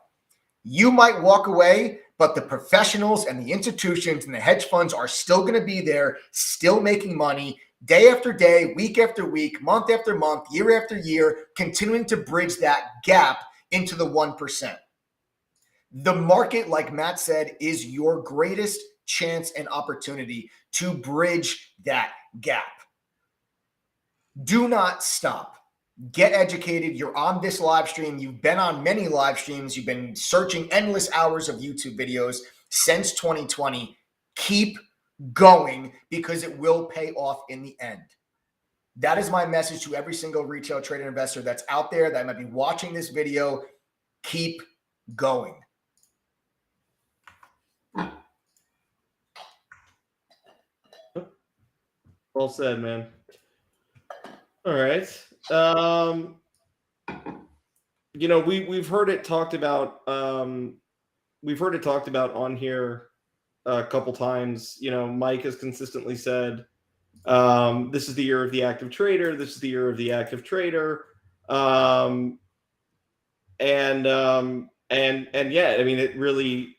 You might walk away, but the professionals and the institutions and the hedge funds are still going to be there, still making money day after day, week after week, month after month, year after year, continuing to bridge that gap into the 1%. The market, like Matt said, is your greatest chance and opportunity to bridge that gap. Do not stop. Get educated. You're on this live stream. You've been on many live streams. You've been searching endless hours of YouTube videos since 2020. Keep going, because it will pay off in the end. That is my message to every single retail trader investor that's out there that might be watching this video. Keep going. Well said, man. All right. We've heard it talked about. We've heard it talked about on here a couple times. Mike has consistently said, this is the year of the active trader. This is the year of the active trader. And yeah, I mean, it really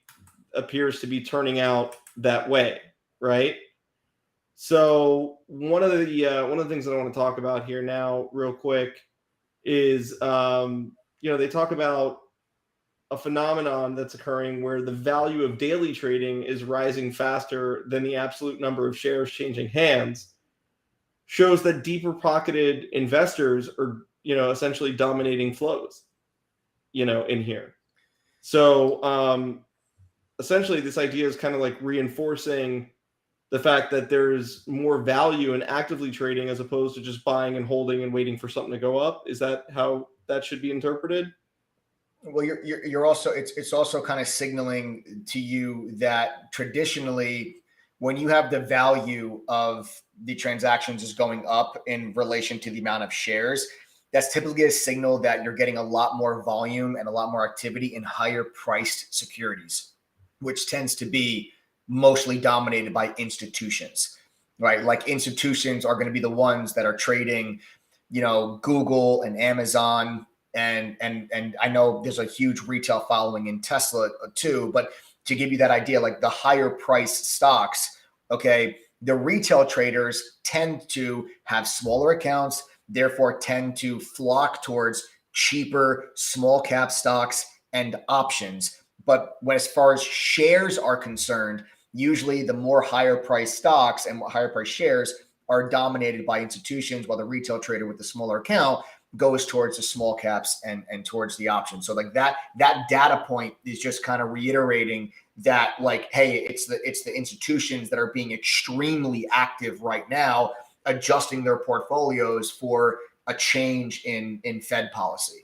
appears to be turning out that way, right? So one of the things that I want to talk about here now, real quick, is they talk about a phenomenon that's occurring where the value of daily trading is rising faster than the absolute number of shares changing hands. Shows that deeper pocketed investors are essentially dominating flows in here. So essentially this idea is kind of like reinforcing the fact that there's more value in actively trading as opposed to just buying and holding and waiting for something to go up. Is that how that should be interpreted? Well, you're also, it's also kind of signaling to you that traditionally, when you have the value of the transactions is going up in relation to the amount of shares, that's typically a signal that you're getting a lot more volume and a lot more activity in higher priced securities, which tends to be mostly dominated by institutions, right? Like institutions are going to be the ones that are trading, Google and Amazon. And I know there's a huge retail following in Tesla too, but to give you that idea, like the higher priced stocks, okay, the retail traders tend to have smaller accounts, therefore tend to flock towards cheaper small cap stocks and options. But as far as shares are concerned, usually the more higher priced stocks and higher priced shares are dominated by institutions, while the retail trader with the smaller account goes towards the small caps and towards the options. So like that data point is just kind of reiterating that, like, hey, it's the institutions that are being extremely active right now, adjusting their portfolios for a change in Fed policy.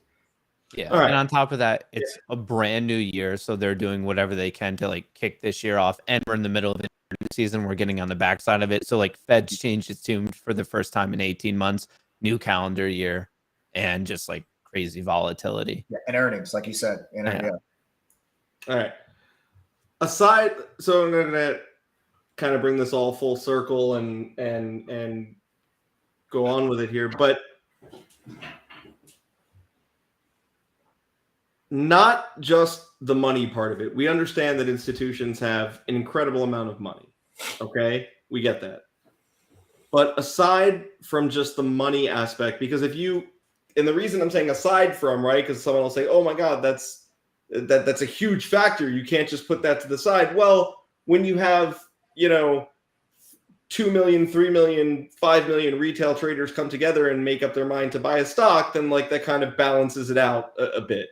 Yeah. Right. And on top of that, it's a brand new year. So they're doing whatever they can to like kick this year off. And we're in the middle of the season. We're getting on the backside of it. So like Fed's changed its tune for the first time in 18 months, new calendar year, and just like crazy volatility. Yeah, and earnings, like you said. Yeah. All right. So I'm going to kind of bring this all full circle and go on with it here. But not just the money part of it. We understand that institutions have an incredible amount of money. Okay, we get that. But aside from just the money aspect, because if you, and the reason I'm saying aside from, right, because someone will say, "Oh my God, that's a huge factor. You can't just put that to the side." Well, when you have, 2 million, 3 million, 5 million retail traders come together and make up their mind to buy a stock, then like that kind of balances it out a bit,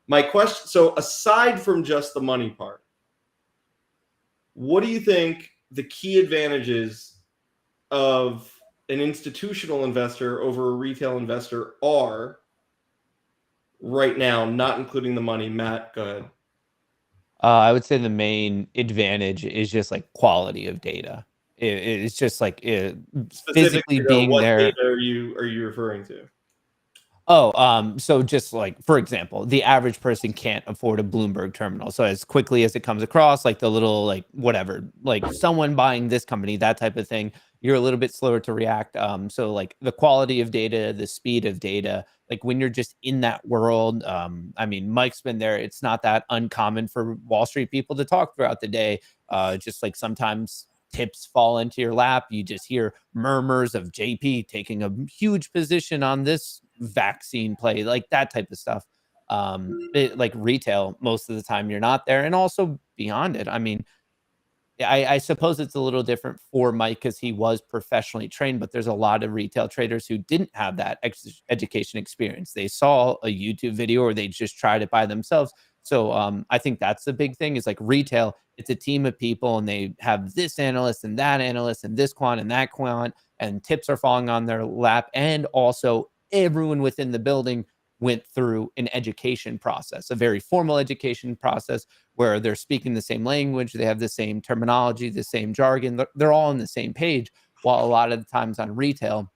My question, so aside from just the money part, what do you think the key advantages of an institutional investor over a retail investor are right now, not including the money? Matt, go ahead. I would say the main advantage is just like quality of data. It's just like physically being what there. Data are you referring to? So just like, for example, the average person can't afford a Bloomberg terminal. So as quickly as it comes across, like the little, like whatever, like someone buying this company, that type of thing, you're a little bit slower to react. So like the quality of data, the speed of data, like when you're just in that world, I mean, Mike's been there. It's not that uncommon for Wall Street people to talk throughout the day. Just like sometimes tips fall into your lap. You just hear murmurs of JP taking a huge position on this vaccine play, like that type of stuff. Like retail, most of the time you're not there. And also beyond it, I mean, I suppose it's a little different for Mike because he was professionally trained, but there's a lot of retail traders who didn't have that education experience. They saw a YouTube video or they just tried it by themselves. So I think that's the big thing is like retail, it's a team of people and they have this analyst and this quant and that quant, and tips are falling on their lap. And also everyone within the building went through an education process, a very formal education process where they're speaking the same language, they have the same terminology, the same jargon, they're all on the same page. While a lot of the times on retail,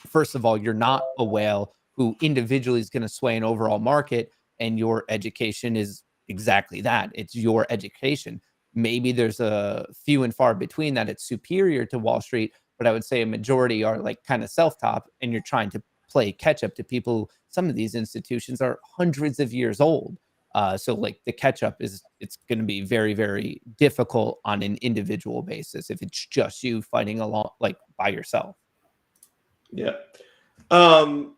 first of all, you're not a whale who individually is going to sway an overall market, and your education is exactly that. It's your education. Maybe there's a few and far between that it's superior to Wall Street, but I would say a majority are like kind of self-taught, and you're trying to play catch up to people. Some of these institutions are hundreds of years old. So like the catch up it's going to be very, very difficult on an individual basis if it's just you fighting along like by yourself. Yeah. So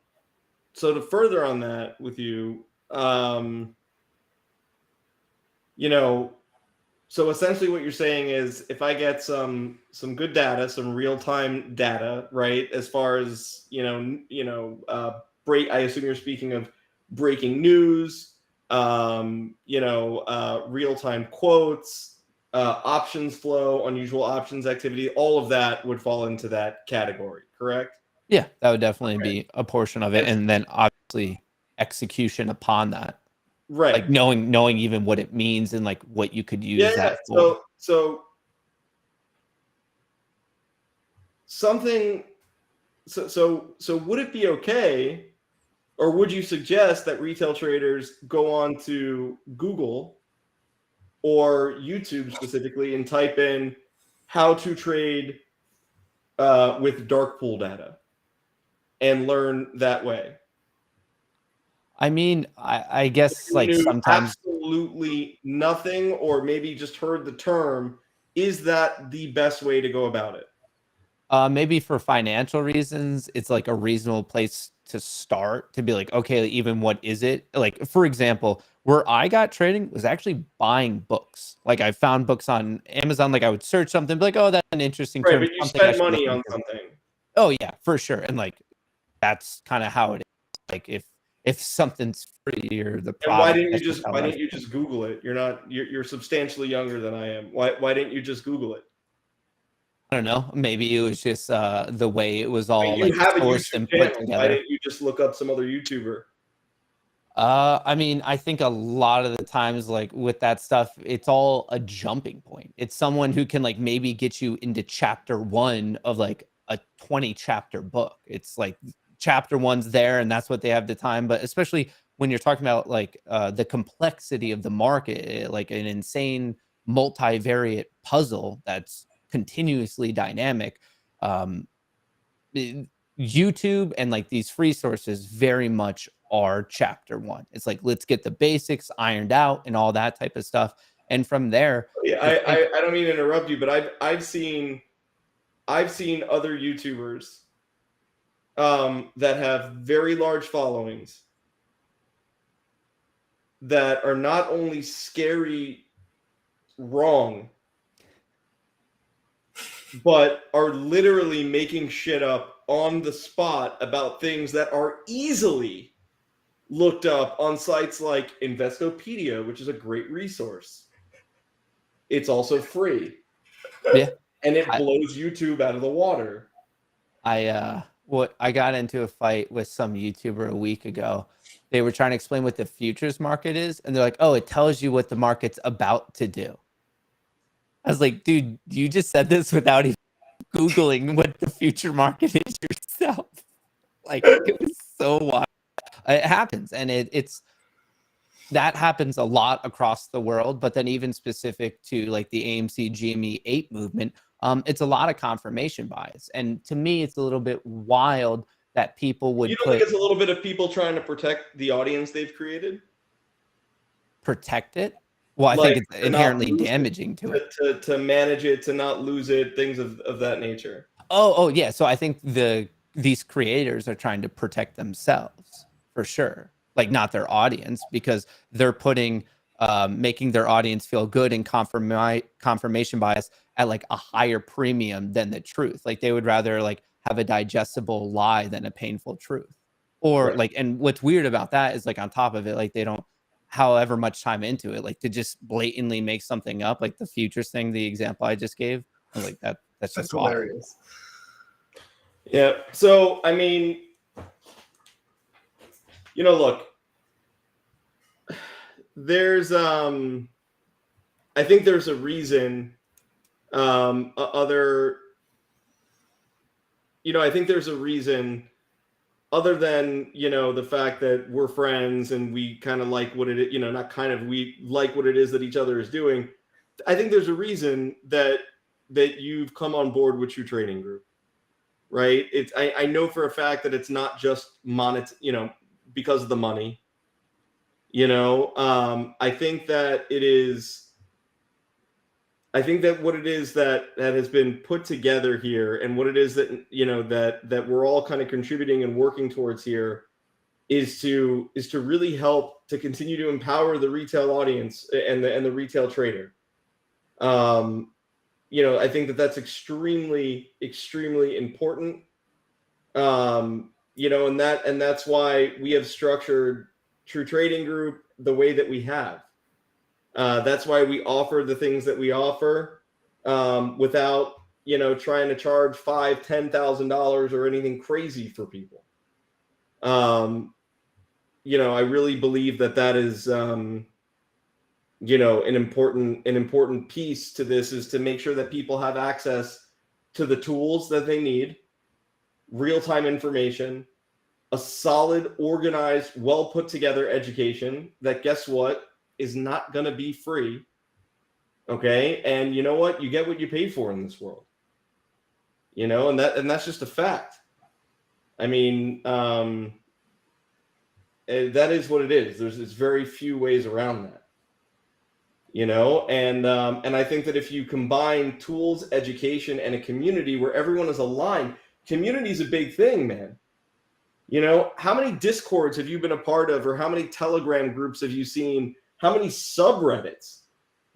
to further on that with you, so essentially what you're saying is if I get some good data, some real-time data, right? As far as, I assume you're speaking of breaking news, real-time quotes, options flow, unusual options activity, all of that would fall into that category, correct? Yeah, that would definitely be a portion of it. And then obviously execution upon that. Right. Like knowing even what it means and like what you could use that for. So would it be okay, or would you suggest that retail traders go on to Google or YouTube specifically and type in how to trade with dark pool data and learn that way? I mean, I guess like sometimes absolutely nothing, or maybe just heard the term. Is that the best way to go about it? Maybe for financial reasons, it's like a reasonable place to start to be like, okay, even what is it? Like, for example, where I got trading was actually buying books. Like I found books on Amazon, like I would search something, be like, oh, that's an interesting term. But you spend money on something. Oh yeah, for sure. And like, that's kind of how it is. Like if something's free or the product. Why didn't you just Google it? You're substantially younger than I am. Why didn't you just Google it? I don't know. Maybe it was just the way it was all like sourced and put together. Why didn't you just look up some other YouTuber? I mean, I think a lot of the times, like with that stuff, it's all a jumping point. It's someone who can like maybe get you into chapter 1 of like a 20 chapter book. It's like chapter 1's there and that's what they have the time. But especially when you're talking about like the complexity of the market, like an insane multivariate puzzle that's continuously dynamic. YouTube and like these free sources very much are chapter 1. It's like, let's get the basics ironed out and all that type of stuff. And from there, yeah, I don't mean to interrupt you, but I've seen other YouTubers that have very large followings that are not only scary wrong, but are literally making shit up on the spot about things that are easily looked up on sites like Investopedia, which is a great resource. It's also free. Yeah. And it blows YouTube out of the water. I got into a fight with some YouTuber a week ago. They were trying to explain what the futures market is, and they're like, "Oh, it tells you what the market's about to do." I was like, "Dude, you just said this without even Googling what the future market is yourself." Like, it was so wild. It happens, and it's that happens a lot across the world. But then even specific to like the AMC GME 8 movement, it's a lot of confirmation bias, and to me, it's a little bit wild that people would. You don't think it's a little bit of people trying to protect the audience they've created? Protect it? Well, I think it's inherently damaging to it. To manage it, to not lose it, things of that nature. Oh, yeah. So I think these creators are trying to protect themselves for sure, like not their audience, because they're putting making their audience feel good and confirmation bias at like a higher premium than the truth. Like they would rather like have a digestible lie than a painful truth. Or right. Like, and what's weird about that is like on top of it, like they don't however much time into it, like to just blatantly make something up, like the futures thing, the example I just gave. I was like, that's just hilarious. Yeah. So I mean, look, there's I think there's a reason I think there's a reason other than, the fact that we're friends and we kind of like what it is, we like what it is that each other is doing. I think there's a reason that you've come on board with True Trading Group, right? I know for a fact that it's not just because of the money. I think that it is. I think that what it is that has been put together here, and what it is that that we're all kind of contributing and working towards here, is to really help to continue to empower the retail audience and the retail trader. I think that that's extremely, extremely important. And that's why we have structured True Trading Group the way that we have. That's why we offer the things that we offer without, trying to charge $5,000-$10,000 or anything crazy for people. I really believe that is, an important piece to this, is to make sure that people have access to the tools that they need, real-time information, a solid, organized, well put together education that, guess what, is not going to be free. Okay. And you know what? You get what you pay for in this world, and that's just a fact. I mean, that is what it is. There's very few ways around that, and I think that if you combine tools, education, and a community where everyone is aligned, community is a big thing, man. How many Discords have you been a part of, or how many Telegram groups have you seen? How many subreddits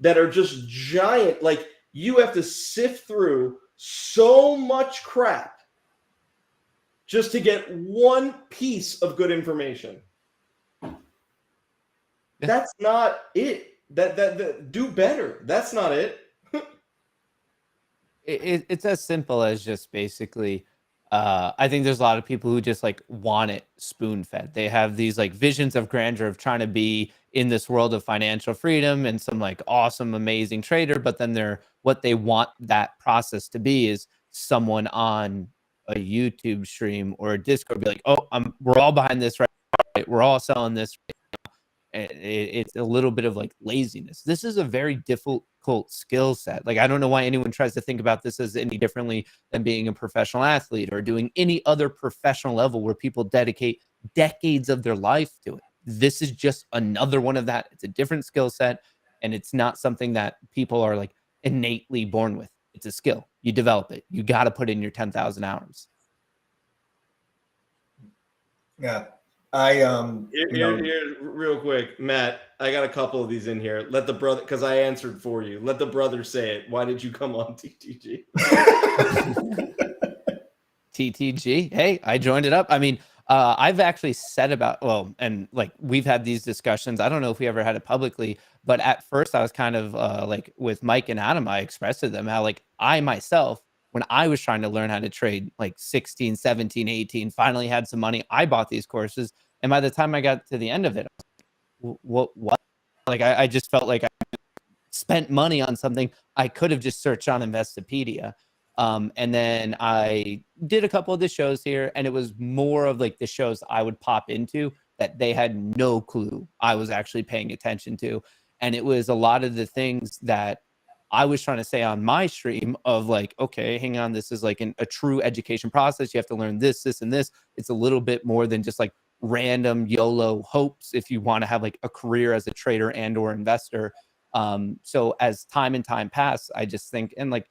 that are just giant? Like, you have to sift through so much crap just to get one piece of good information. That's not it. That do better. That's not it. It's as simple as just basically, I think there's a lot of people who just like want it spoon fed. They have these like visions of grandeur of trying to be in this world of financial freedom and some like awesome, amazing trader. But then what they want that process to be is someone on a YouTube stream or a Discord be like, oh, we're all behind this, right? We're all selling this. It's a little bit of like laziness. This is a very difficult skill set. Like, I don't know why anyone tries to think about this as any differently than being a professional athlete or doing any other professional level where people dedicate decades of their life to it. This is just another one of that. It's a different skill set, and it's not something that people are like innately born with. It's a skill. You develop it. You got to put in your 10,000 hours. Yeah. Here, real quick, Matt, I got a couple of these in here. Let the brother, because I answered for you. Let the brother say it. Why did you come on TTG? TTG. Hey, I joined it up. I mean, I've actually said and like we've had these discussions. I don't know if we ever had it publicly, but at first I was kind of like with Mike and Adam, I expressed to them how like I myself, when I was trying to learn how to trade like 16, 17, 18, finally had some money, I bought these courses. And by the time I got to the end of it, what? Like I just felt like I spent money on something I could have just searched on Investopedia. And then I did a couple of the shows here, and it was more of like the shows I would pop into that they had no clue I was actually paying attention to. And it was a lot of the things that I was trying to say on my stream of like, okay, hang on, this is like a true education process. You have to learn this, this, and this. It's a little bit more than just like random YOLO hopes if you want to have like a career as a trader and or investor. So as time and time pass, I just think, and like,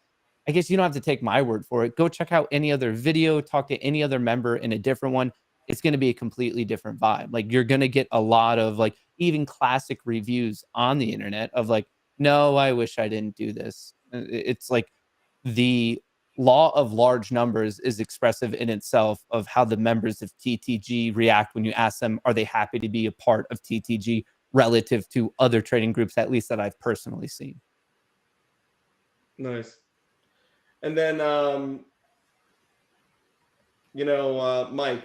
I guess you don't have to take my word for it. Go check out any other video, talk to any other member in a different one. It's going to be a completely different vibe. Like you're going to get a lot of like even classic reviews on the internet of like, no, I wish I didn't do this. It's like the law of large numbers is expressive in itself of how the members of TTG react when you ask them, are they happy to be a part of TTG relative to other trading groups, at least that I've personally seen. Nice. And then, Mike.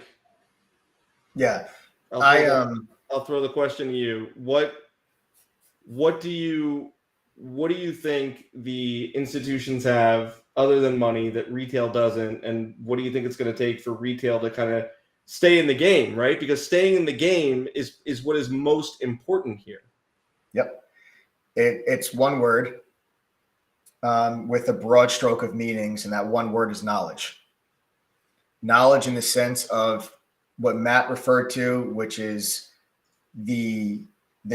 Yeah. I'll throw the question to you. What do you think the institutions have other than money that retail doesn't? And what do you think it's going to take for retail to kind of stay in the game, right? Because staying in the game is what is most important here. Yep. It's one word. With a broad stroke of meanings, and that one word is knowledge. Knowledge in the sense of what Matt referred to, which is the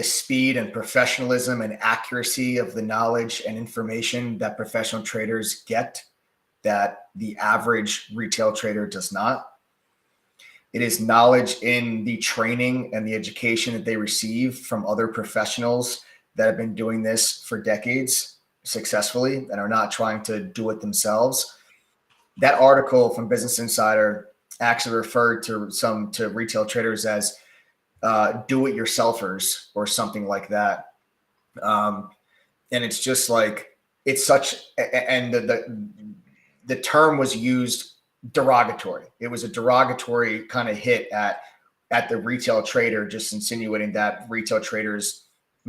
speed and professionalism and accuracy of the knowledge and information that professional traders get that the average retail trader does not. It is knowledge in the training and the education that they receive from other professionals that have been doing this for decades successfully and are not trying to do it themselves. That article from Business Insider actually referred to retail traders as do-it-yourselfers or something like that. And it's just like, it's such, and the term was used derogatory. It was a derogatory kind of hit at the retail trader, just insinuating that retail traders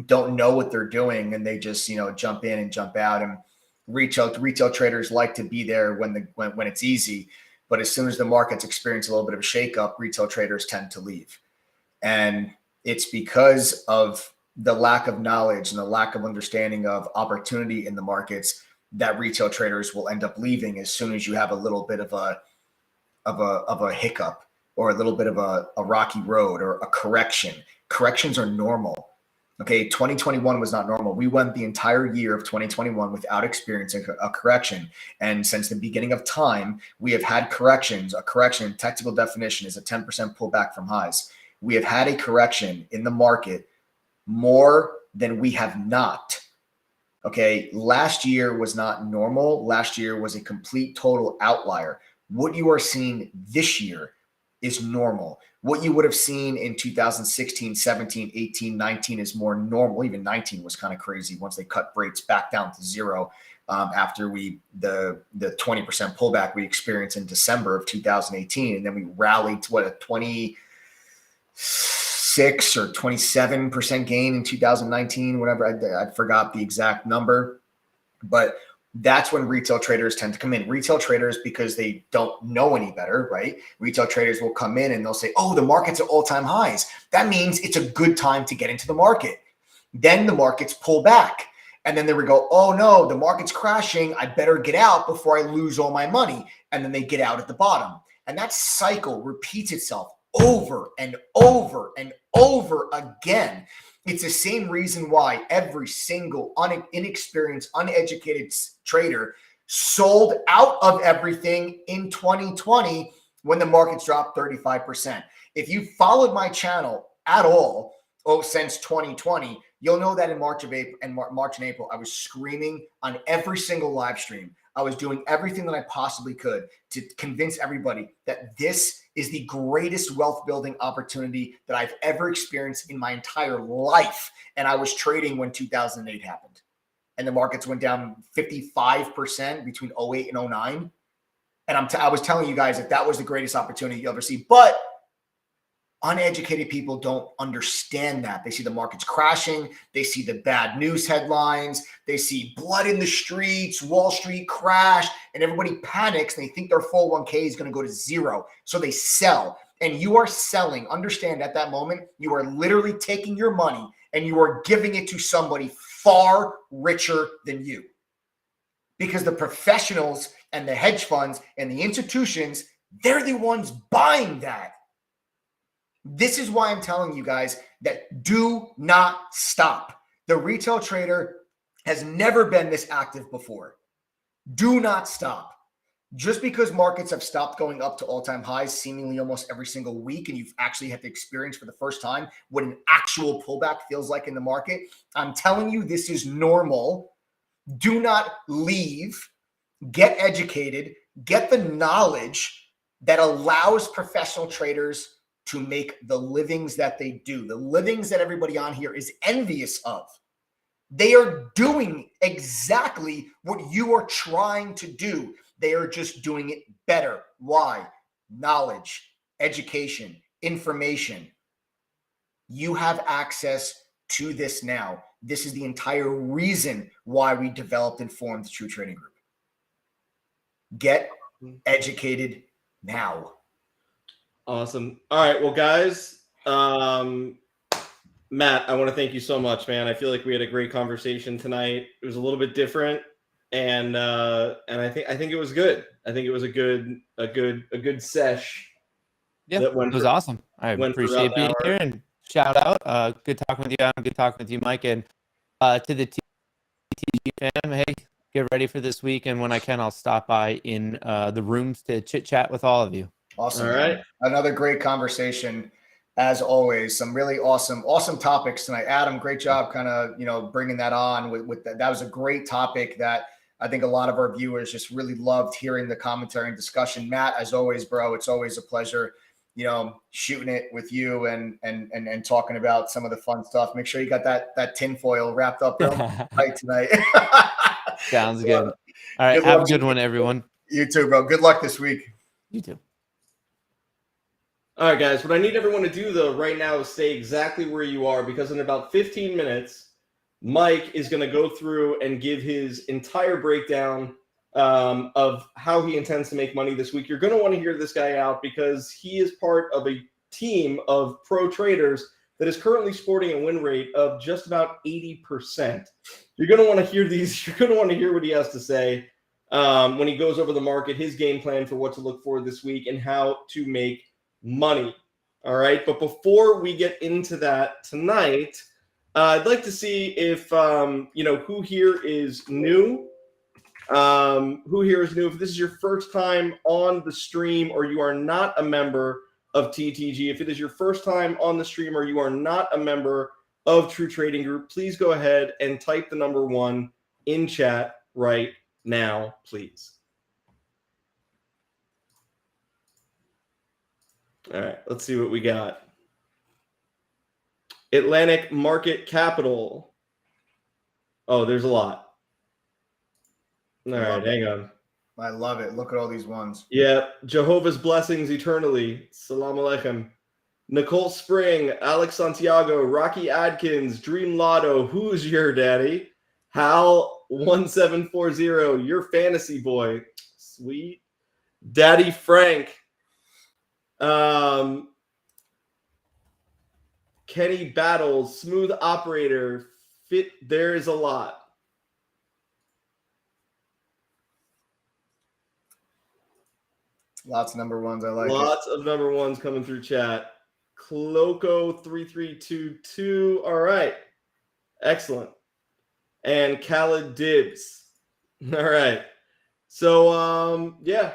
don't know what they're doing and they just jump in and jump out. And retail traders like to be there when it's easy, but as soon as the markets experience a little bit of a shakeup, retail traders tend to leave. And it's because of the lack of knowledge and the lack of understanding of opportunity in the markets that retail traders will end up leaving as soon as you have a little bit of a hiccup or a little bit of a rocky road or a correction. Corrections are normal. Okay, 2021 was not normal. We went the entire year of 2021 without experiencing a correction. And since the beginning of time, we have had corrections. A correction, technical definition, is a 10% pullback from highs. We have had a correction in the market more than we have not. Okay, last year was not normal. Last year was a complete total outlier. What you are seeing this year is normal. What you would have seen in 2016, 17, 18, 19 is more normal. Even 19 was kind of crazy once they cut rates back down to zero after the 20% pullback we experienced in December of 2018. And then we rallied to a 26 or 27% gain in 2019, whatever. I forgot the exact number, but that's when retail traders tend to come in. Retail traders, because they don't know any better, right? Retail traders will come in and they'll say, oh, the market's at all-time highs. That means it's a good time to get into the market. Then the markets pull back. And then they would go, oh no, the market's crashing. I better get out before I lose all my money. And then they get out at the bottom. And that cycle repeats itself over and over and over again. It's the same reason why every single inexperienced, uneducated trader sold out of everything in 2020 when the markets dropped 35%. If you followed my channel at all since 2020, you'll know that in March and April, I was screaming on every single live stream. I was doing everything that I possibly could to convince everybody that this is the greatest wealth building opportunity that I've ever experienced in my entire life. And I was trading when 2008 happened. And the markets went down 55% between 08 and 09. And I was telling you guys that was the greatest opportunity you'll ever see. But uneducated people don't understand that. They see the markets crashing. They see the bad news headlines. They see blood in the streets, Wall Street crash, and everybody panics and they think their 401k is going to go to zero. So they sell. And you are selling. Understand, at that moment, you are literally taking your money and you are giving it to somebody far richer than you. Because the professionals and the hedge funds and the institutions, they're the ones buying that. This is why I'm telling you guys that do not stop. The retail trader has never been this active before. Do not stop. Just because markets have stopped going up to all-time highs seemingly almost every single week, and you've actually had to experience for the first time what an actual pullback feels like in the market, I'm telling you this is normal. Do not leave. Get educated. Get the knowledge that allows professional traders to make the livings that they do, the livings that everybody on here is envious of. They are doing exactly what you are trying to do. They are just doing it better. Why? Knowledge, education, information. You have access to this now. This is the entire reason why we developed and formed the True Trading Group. Get educated now. Awesome. All right. Well, guys, Matt, I want to thank you so much, man. I feel like we had a great conversation tonight. It was a little bit different, and I think it was good. I think it was a good sesh. Yeah, it was awesome. I appreciate being here, and shout out. Good talking with you, Adam. Good talking with you, Mike, and to the TTG fam. Hey, get ready for this week, and when I can, I'll stop by in the rooms to chit chat with all of you. Awesome. All right. Another great conversation, as always. Some really awesome topics tonight. Adam, great job kind of, bringing that on with that. That was a great topic that I think a lot of our viewers just really loved hearing the commentary and discussion. Matt, as always, bro, it's always a pleasure, shooting it with you and talking about some of the fun stuff. Make sure you got that tinfoil wrapped up right tonight. Sounds good. All right. Have a good one, everyone. You too, bro. Good luck this week. You too. All right, guys, what I need everyone to do, though, right now is stay exactly where you are, because in about 15 minutes, Mike is going to go through and give his entire breakdown of how he intends to make money this week. You're going to want to hear this guy out because he is part of a team of pro traders that is currently sporting a win rate of just about 80%. You're going to want to hear these. You're going to want to hear what he has to say when he goes over the market, his game plan for what to look for this week, and how to make money. All right. But before we get into that tonight, I'd like to see if, who here is new. If this is your first time on the stream or you are not a member of TTG, if it is your first time on the stream or you are not a member of True Trading Group, please go ahead and type the number 1 in chat right now, please. All right, let's see what we got. Atlantic Market Capital. Oh, there's a lot. All right, hang on. I love it. Look at all these ones. Yeah, Jehovah's Blessings Eternally. Salam Alaikum. Nicole Spring, Alex Santiago, Rocky Adkins, Dream Lotto, Who's Your Daddy? Hal 1740, Your Fantasy Boy. Sweet. Daddy Frank. Kenny Battles, Smooth Operator, Fit. There is a lot. Lots of number ones. I like Lots of number ones coming through chat. Cloco3322. All right. Excellent. And Khaled Dibs. All right. So, yeah.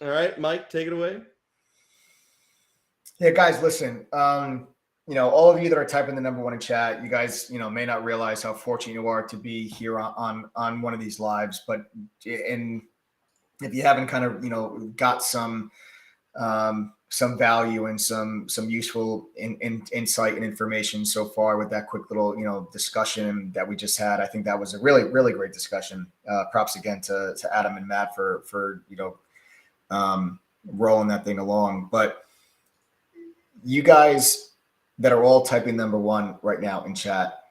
All right, Mike, take it away. Yeah, guys, listen. All of you that are typing the number one in chat, you guys, may not realize how fortunate you are to be here on one of these lives. But if you haven't kind of, got some value and some useful insight and information so far with that quick little, discussion that we just had, I think that was a really, really great discussion. Props again to Adam and Matt for rolling that thing along. But you guys that are all typing number one right now in chat,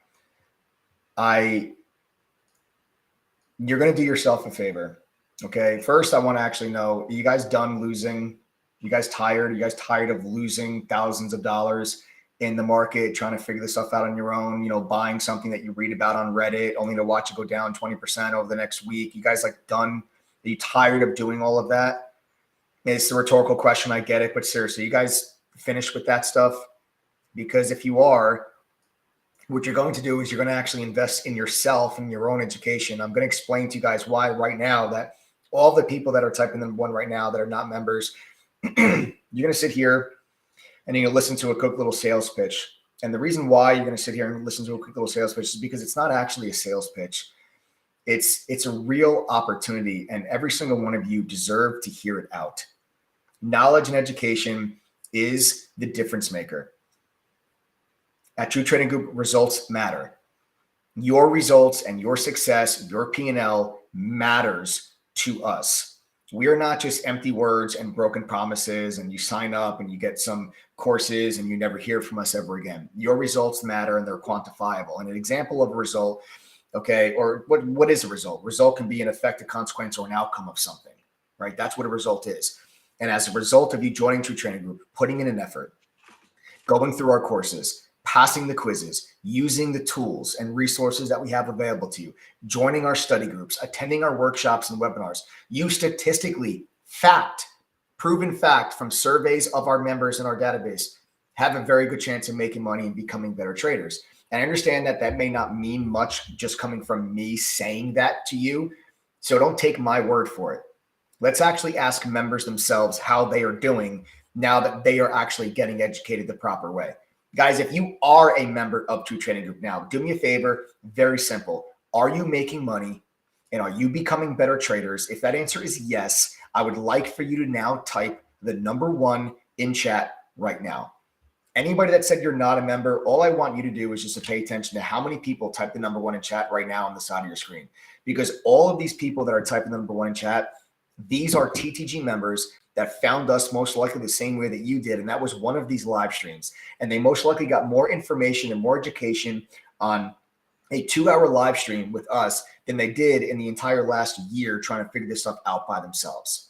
you're going to do yourself a favor. Okay. First, I want to actually know, are you guys done losing? You guys tired? Are you guys tired of losing thousands of dollars in the market, trying to figure this stuff out on your own, buying something that you read about on Reddit, only to watch it go down 20% over the next week? You guys done? Are you tired of doing all of that? It's a rhetorical question. I get it. But seriously, you guys finished with that stuff? Because if you are, what you're going to do is you're going to actually invest in yourself and your own education. I'm going to explain to you guys why right now that all the people that are typing number one right now that are not members, you're going to sit here and you're going to listen to a quick little sales pitch. And the reason why you're going to sit here and listen to a quick little sales pitch is because it's not actually a sales pitch. It's a real opportunity, and every single one of you deserve to hear it out. Knowledge and education is the difference maker. At True Trading Group, results matter. Your results and your success, your P&L matters to us. We are not just empty words and broken promises and you sign up and you get some courses and you never hear from us ever again. Your results matter and they're quantifiable. And an example of a result, okay, or what is a result? Result can be an effect, a consequence, or an outcome of something, right? That's what a result is. And as a result of you joining True Trading Group, putting in an effort, going through our courses, passing the quizzes, using the tools and resources that we have available to you, joining our study groups, attending our workshops and webinars, you statistically, proven fact from surveys of our members in our database, have a very good chance of making money and becoming better traders. And I understand that that may not mean much just coming from me saying that to you. So don't take my word for it. Let's actually ask members themselves how they are doing now that they are actually getting educated the proper way. Guys, if you are a member of True Trading Group now, do me a favor, very simple. Are you making money and are you becoming better traders? If that answer is yes, I would like for you to now type the number one in chat right now. Anybody that said you're not a member, all I want you to do is just to pay attention to how many people type the number one in chat right now on the side of your screen. Because all of these people that are typing the number one in chat, these are TTG members that found us most likely the same way that you did. And that was one of these live streams. And they most likely got more information and more education on a 2-hour live stream with us than they did in the entire last year trying to figure this stuff out by themselves.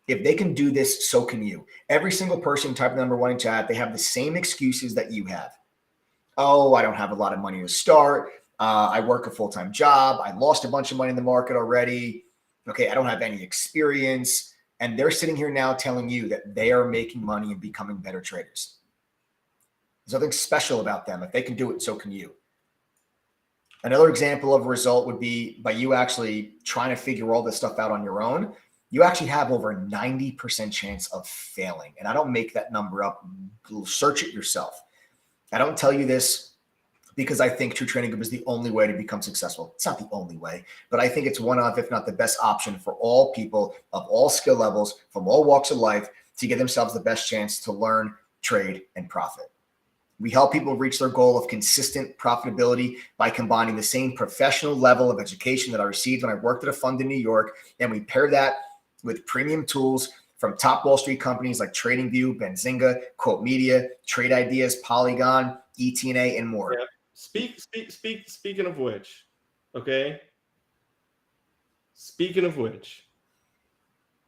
If they can do this, so can you. Every single person typing number one in chat, they have the same excuses that you have. Oh, I don't have a lot of money to start. I work a full-time job. I lost a bunch of money in the market already. Okay, I don't have any experience. And they're sitting here now telling you that they are making money and becoming better traders. There's nothing special about them. If they can do it, so can you. Another example of a result would be by you actually trying to figure all this stuff out on your own. You actually have over a 90% chance of failing. And I don't make that number up. Search it yourself. I don't tell you this because I think True Trading Group is the only way to become successful. It's not the only way, but I think it's one of, if not the best option for all people of all skill levels, from all walks of life, to give themselves the best chance to learn, trade, and profit. We help people reach their goal of consistent profitability by combining the same professional level of education that I received when I worked at a fund in New York, and we pair that with premium tools from top Wall Street companies like TradingView, Benzinga, Quote Media, Trade Ideas, Polygon, ETNA, and more. Yeah. Speaking of which, okay? Speaking of which,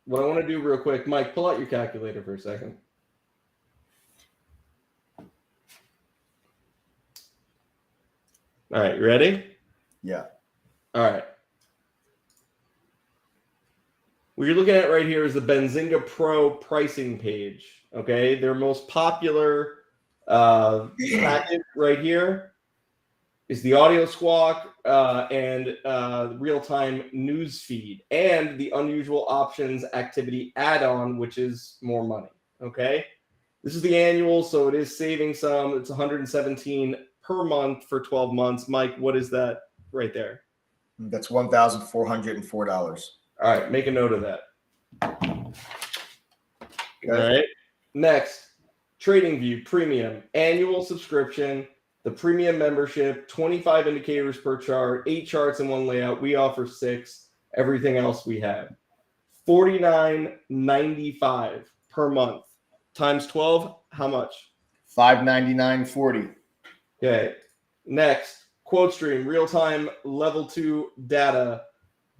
what I want to do real quick, Mike, pull out your calculator for a second. All right, you ready? Yeah. All right. What you're looking at right here is the Benzinga Pro pricing page. Okay, their most popular package right here is the audio squawk and real-time news feed and the unusual options activity add-on, which is more money. Okay, this is the annual, so it is saving some. It's $117 per month for 12 months. Mike, what is that right there? That's $1,404. All right, make a note of that. Okay. All right. Next, TradingView Premium annual subscription, the premium membership, 25 indicators per chart, 8 charts in one layout. We offer 6. Everything else we have. $49.95 per month times 12. How much? $599.40. Okay. Next, QuoteStream real-time level 2 data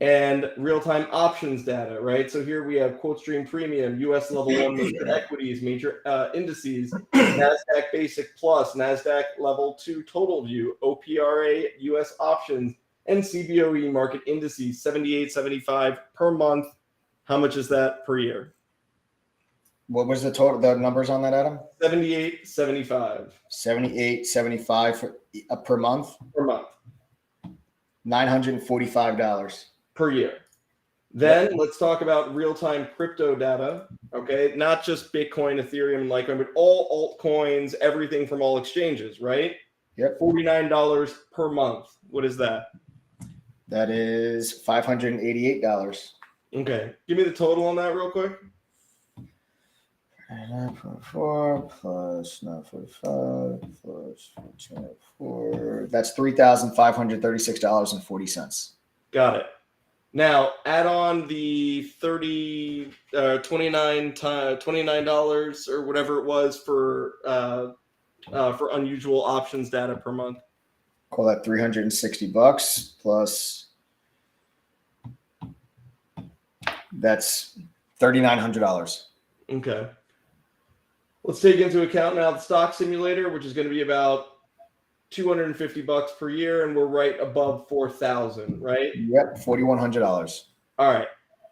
and real-time options data, right? So here we have QuoteStream Premium, US Level 1 major equities, major indices, NASDAQ Basic Plus, NASDAQ Level 2 Total View, OPRA US options, and CBOE market indices, $78.75 per month. How much is that per year? What was the numbers on that, Adam? $78.75. $78.75 per month? Per month. $945. Per year. Then let's talk about real-time crypto data, okay? Not just Bitcoin, Ethereum, and Litecoin, but all altcoins, everything from all exchanges, right? Yep. $49 per month. What is that? That is $588. Okay. Give me the total on that real quick. 9.4 plus 945 plus 14.4. That's $3,536.40. Got it. Now add on the $29 or whatever it was for unusual options data per month. Call that $360 plus. That's $3,900. Okay. Let's take into account now the stock simulator, which is going to be about $250 per year, and we're right above 4,000, right? Yep, $4,100. All right.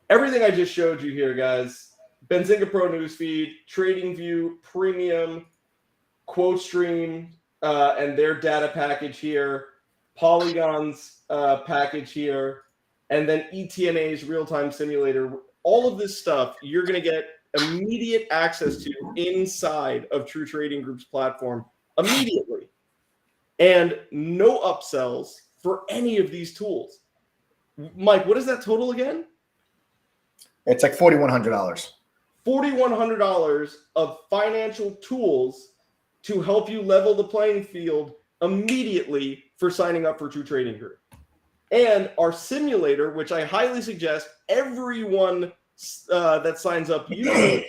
Everything I just showed you here, guys. Benzinga Pro Newsfeed, TradingView Premium, QuoteStream, and their data package here, Polygon's package here, and then ETNA's real-time simulator. All of this stuff you're going to get immediate access to inside of True Trading Group's platform immediately. And no upsells for any of these tools. Mike, what is that total again? It's like $4,100. $4,100 of financial tools to help you level the playing field immediately for signing up for True Trading Group. And our simulator, which I highly suggest everyone that signs up uses,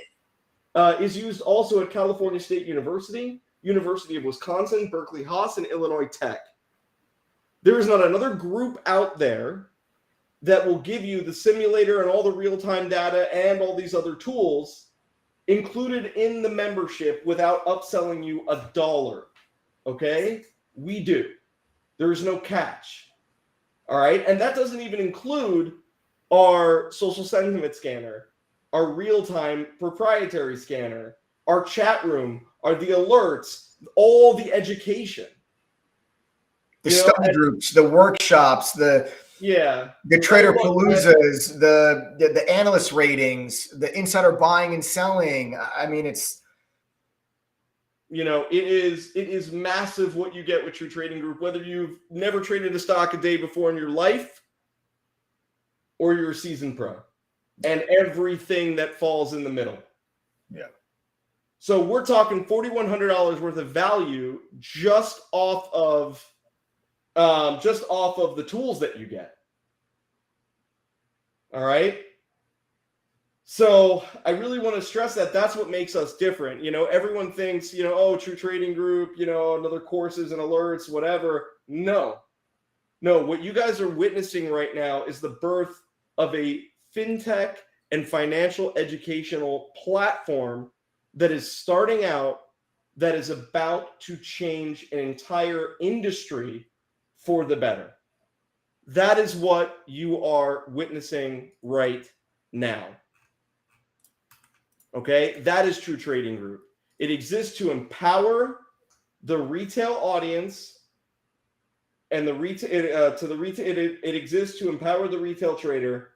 is used also at California State University, University of Wisconsin, Berkeley Haas, and Illinois Tech. There is not another group out there that will give you the simulator and all the real-time data and all these other tools included in the membership without upselling you $1. Okay? We do. There is no catch. All right? And that doesn't even include our social sentiment scanner, our real-time proprietary scanner, our chat room, are the alerts, all the education. The study groups, the workshops, the trader paloozas, the analyst ratings, the insider buying and selling. I mean, it's it is massive what you get with True Trading Group, whether you've never traded a stock a day before in your life or you're a seasoned pro, and everything that falls in the middle. Yeah. So we're talking $4,100 worth of value just off of the tools that you get. All right. So I really want to stress that that's what makes us different. Everyone thinks, True Trading Group, another courses and alerts, whatever. No, what you guys are witnessing right now is the birth of a fintech and financial educational platform that is starting out, that is about to change an entire industry for the better. That is what you are witnessing right now. Okay, that is True Trading Group. It exists to empower the retail audience and the retail it exists to empower the retail trader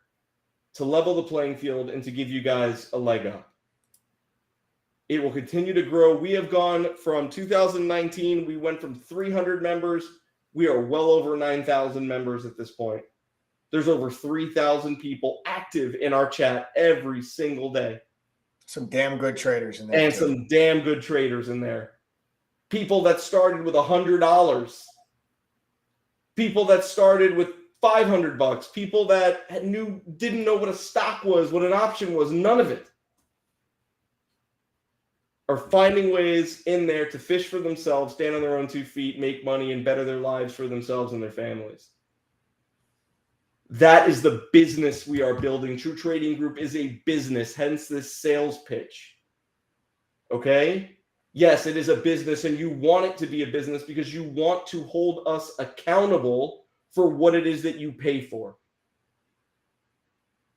to level the playing field and to give you guys a leg up. It will continue to grow. We have gone from 2019, we went from 300 members. We are well over 9,000 members at this point. There's over 3,000 people active in our chat every single day. Some damn good traders in there. And some damn good traders in there. People that started with $100. People that started with $500. People that didn't know what a stock was, what an option was, none of it. Are finding ways in there to fish for themselves, stand on their own 2 feet, make money, and better their lives for themselves and their families. That is the business we are building. True Trading Group is a business, hence this sales pitch. Okay? Yes, it is a business, and you want it to be a business because you want to hold us accountable for what it is that you pay for.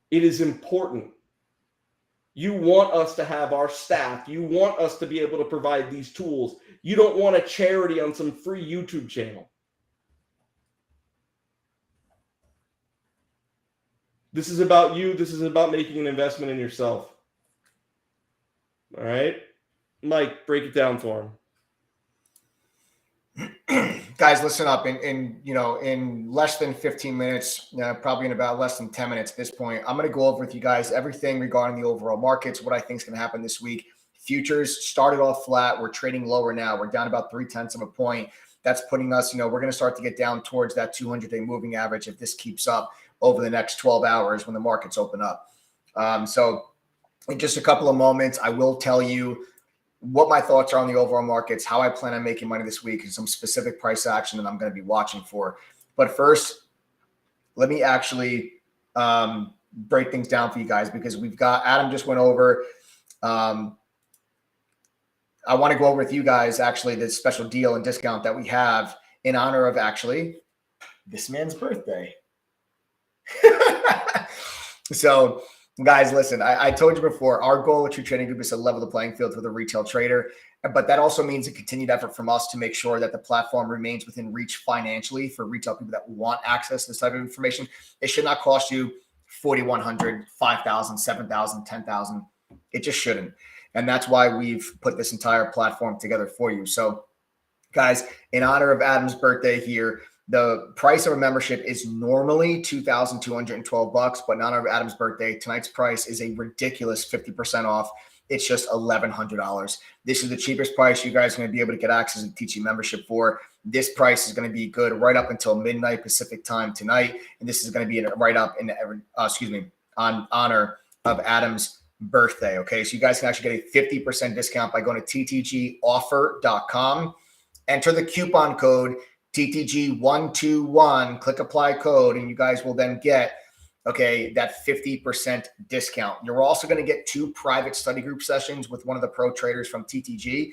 It is important. You want us to have our staff. You want us to be able to provide these tools. You don't want a charity on some free YouTube channel. This is about you. This is about making an investment in yourself. All right? Mike, break it down for him. Guys, listen up. In less than 15 minutes, probably in about less than 10 minutes at this point, I'm going to go over with you guys everything regarding the overall markets, what I think is going to happen this week. Futures started off flat. We're trading lower now. We're down about 0.3 of a point. That's putting us, we're going to start to get down towards that 200-day moving average if this keeps up over the next 12 hours when the markets open up. So in just a couple of moments, I will tell you what my thoughts are on the overall markets, how I plan on making money this week, and some specific price action that I'm going to be watching for. But first, let me actually break things down for you guys because we've got Adam just went over. I want to go over with you guys actually this special deal and discount that we have in honor of actually this man's birthday. So guys, listen, I told you before, our goal at True Trading Group is to level the playing field for the retail trader. But that also means a continued effort from us to make sure that the platform remains within reach financially for retail people that want access to this type of information. It should not cost you $4,100, $5,000, $7,000, $10,000. It just shouldn't. And that's why we've put this entire platform together for you. So guys, in honor of Adam's birthday here, the price of a membership is normally $2,212, but in honor of Adam's birthday, tonight's price is a ridiculous 50% off. It's just $1,100. This is the cheapest price you guys are going to be able to get access to teaching membership for. This price is going to be good right up until midnight Pacific time tonight, and this is going to be right up in on honor of Adam's birthday. Okay, so you guys can actually get a 50% discount by going to ttgoffer.com. Enter the coupon code TTG121, click apply code, and you guys will then get, that 50% discount. You're also going to get 2 private study group sessions with one of the pro traders from TTG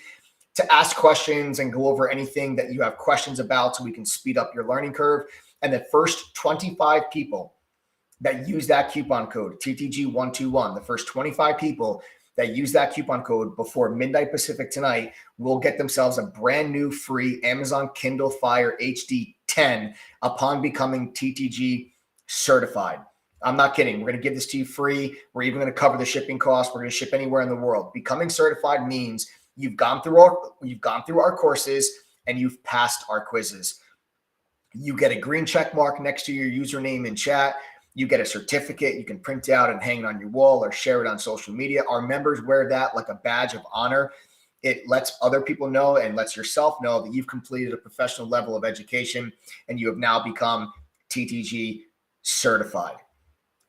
to ask questions and go over anything that you have questions about so we can speed up your learning curve. And the first 25 people that use that coupon code, TTG121, the first 25 people that use that coupon code before midnight Pacific tonight will get themselves a brand new free Amazon Kindle Fire HD 10 upon becoming TTG certified. I'm not kidding. We're going to give this to you free. We're even going to cover the shipping costs. We're going to ship anywhere in the world. Becoming certified means you've gone through our courses and you've passed our quizzes. You get a green check mark next to your username in chat. You get a certificate you can print out and hang it on your wall or share it on social media. Our members wear that like a badge of honor. It lets other people know and lets yourself know that you've completed a professional level of education and you have now become TTG certified.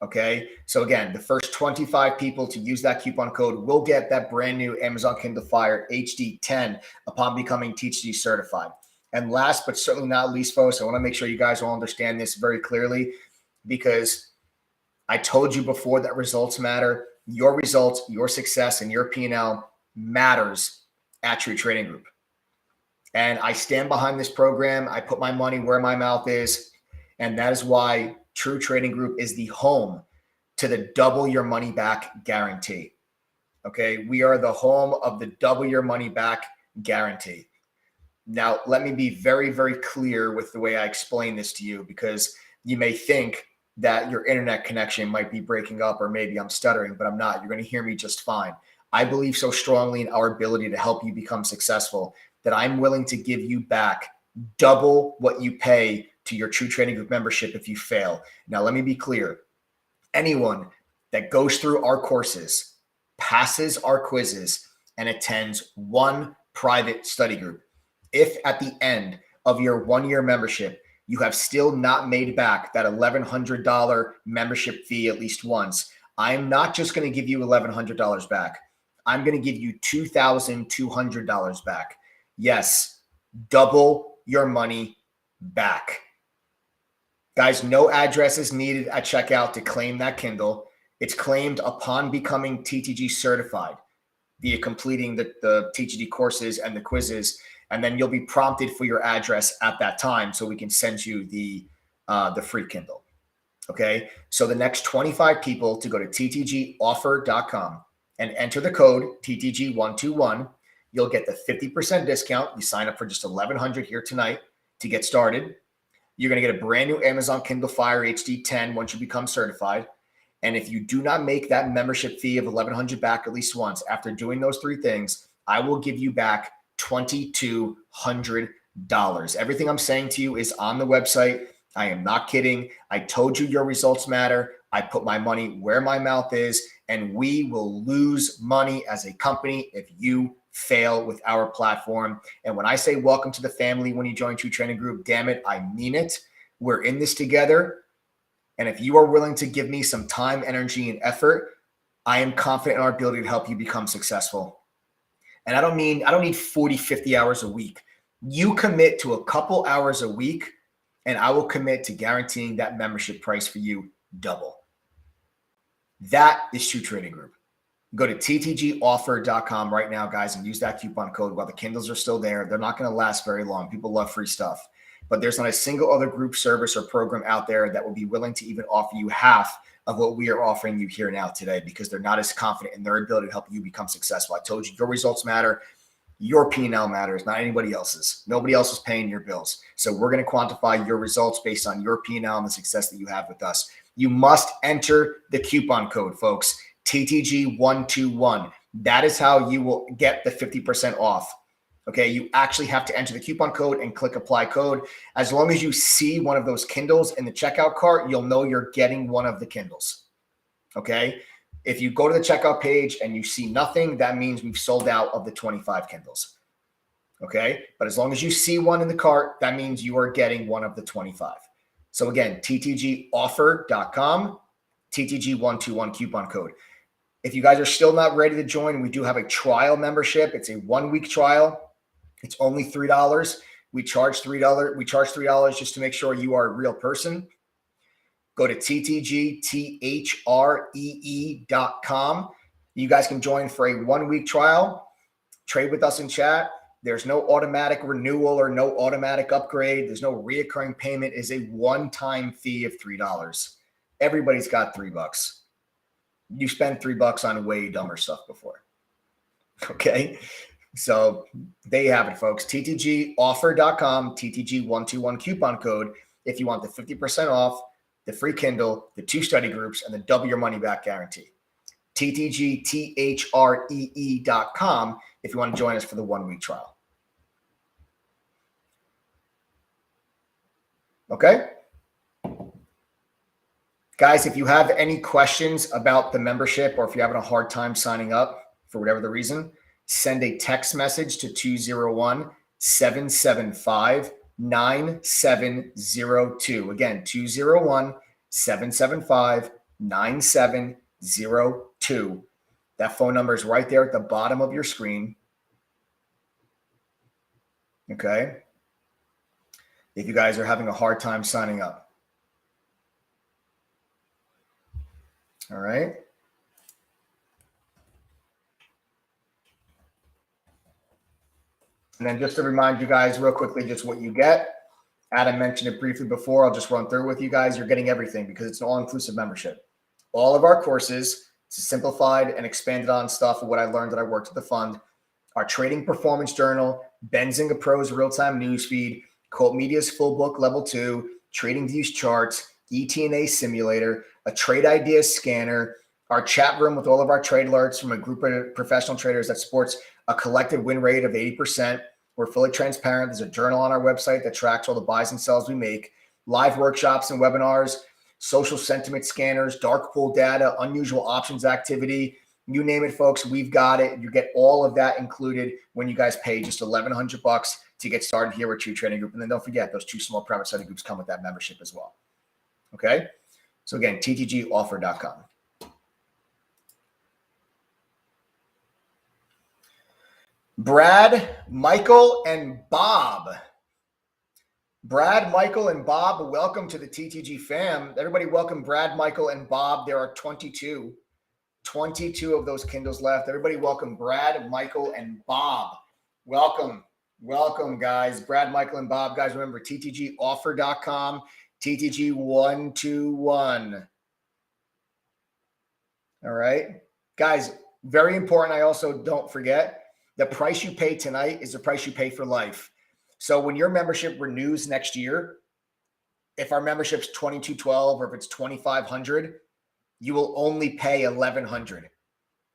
Okay. So again, the first 25 people to use that coupon code will get that brand new Amazon Kindle Fire HD 10 upon becoming TTG certified. And last, but certainly not least, folks, I want to make sure you guys all understand this very clearly, because I told you before that results matter. Your results, your success, and your P&L matters at True Trading Group. And I stand behind this program. I put my money where my mouth is. And that is why True Trading Group is the home to the double your money back guarantee. Okay, we are the home of the double your money back guarantee. Now, let me be very, very clear with the way I explain this to you, because you may think that your internet connection might be breaking up, or maybe I'm stuttering, but I'm not. You're going to hear me just fine. I believe so strongly in our ability to help you become successful that I'm willing to give you back double what you pay to your True Trading Group membership if you fail. Now, let me be clear. Anyone that goes through our courses, passes our quizzes, and attends one private study group, if at the end of your 1-year membership, you have still not made back that $1,100 membership fee at least once, I'm not just going to give you $1,100 back. I'm going to give you $2,200 back. Yes, double your money back. Guys, no address is needed at checkout to claim that Kindle. It's claimed upon becoming TTG certified via completing the TTG courses and the quizzes, and then you'll be prompted for your address at that time so we can send you the free Kindle. Okay, so the next 25 people to go to ttgoffer.com and enter the code TTG121, you'll get the 50% discount. You sign up for just $1,100 here tonight to get started. You're going to get a brand new Amazon Kindle Fire HD 10 once you become certified. And if you do not make that membership fee of $1,100 back at least once after doing those 3 things, I will give you back $2,200. Everything I'm saying to you is on the website. I am not kidding. I told you your results matter. I put my money where my mouth is, and we will lose money as a company if you fail with our platform. And when I say welcome to the family when you join True Trading Group, damn it, I mean it. We're in this together. And if you are willing to give me some time, energy, and effort, I am confident in our ability to help you become successful. And I don't need 40, 50 hours a week. You commit to a couple hours a week, and I will commit to guaranteeing that membership price for you double. That is True Trading Group. Go to ttgoffer.com right now, guys, and use that coupon code while the Kindles are still there. They're not going to last very long. People love free stuff. But there's not a single other group service or program out there that will be willing to even offer you half of what we are offering you here now today, because they're not as confident in their ability to help you become successful. I told you your results matter. Your P&L matters, not anybody else's. Nobody else is paying your bills. So we're going to quantify your results based on your P&L and the success that you have with us. You must enter the coupon code, folks, TTG121. That is how you will get the 50% off. Okay, you actually have to enter the coupon code and click apply code. As long as you see one of those Kindles in the checkout cart, you'll know you're getting one of the Kindles. Okay, if you go to the checkout page and you see nothing, that means we've sold out of the 25 Kindles. Okay, but as long as you see one in the cart, that means you are getting one of the 25. So again, ttgoffer.com, TTG121 coupon code. If you guys are still not ready to join, we do have a trial membership. It's a 1-week trial. It's only $3. We charge $3. We charge $3 just to make sure you are a real person. Go to ttgthree.com. You guys can join for a 1-week trial. Trade with us in chat. There's no automatic renewal or no automatic upgrade. There's no reoccurring payment. It's a one-time fee of $3. Everybody's got $3. You spend $3 on way dumber stuff before. Okay. So there you have it, folks. ttgoffer.com, TTG121 coupon code. If you want the 50% off, the free Kindle, the 2 study groups, and the double your money back guarantee. ttgthree.com if you want to join us for the 1-week trial. Okay. Guys, if you have any questions about the membership, or if you're having a hard time signing up for whatever the reason, send a text message to 201-775-9702. Again, 201-775-9702. That phone number is right there at the bottom of your screen. Okay. If you guys are having a hard time signing up. All right. And then just to remind you guys real quickly, just what you get. Adam mentioned it briefly before. I'll just run through with you guys. You're getting everything because it's an all-inclusive membership. All of our courses, simplified and expanded on stuff of what I learned that I worked at the fund, our trading performance journal, Benzinga Pro's real-time newsfeed, Colt Media's full book level 2, Trading Views charts, ETNA simulator, a trade idea scanner, our chat room with all of our trade alerts from a group of professional traders that supports a collective win rate of 80%. We're fully transparent. There's a journal on our website that tracks all the buys and sells we make, live workshops and webinars, social sentiment scanners, dark pool data, unusual options activity. You name it, folks, we've got it. You get all of that included when you guys pay just $1,100 to get started here with True Trading Group. And then don't forget, those 2 small private study groups come with that membership as well. Okay? So again, ttgoffer.com. Brad, Michael, and Bob. Brad, Michael, and Bob, welcome to the TTG fam. Everybody welcome Brad, Michael, and Bob. There are 22 of those Kindles left. Everybody welcome Brad, Michael, and Bob. Welcome, guys. Brad, Michael, and Bob. Guys, remember, ttgoffer.com, TTG121. All right? Guys, very important. I also don't forget, the price you pay tonight is the price you pay for life. So when your membership renews next year, if our membership's $22.12 or if it's $2,500, you will only pay $1,100.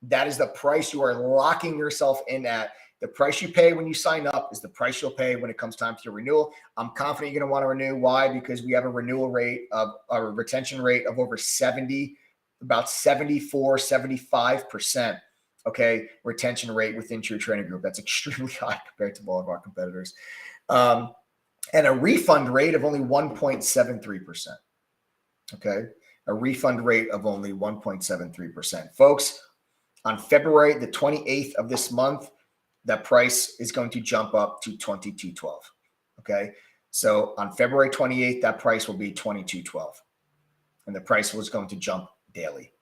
That is the price you are locking yourself in at. The price you pay when you sign up is the price you'll pay when it comes time to your renewal. I'm confident you're going to want to renew. Why? Because we have a renewal rate of a retention rate of over 70, about 74, 75%. Okay, retention rate within True Trading Group. That's extremely high compared to all of our competitors. And a refund rate of only 1.73%. Okay, a refund rate of only 1.73%. Folks, on February the 28th of this month, that price is going to jump up to $22.12. Okay, so on February 28th, that price will be $22.12. And the price was going to jump daily.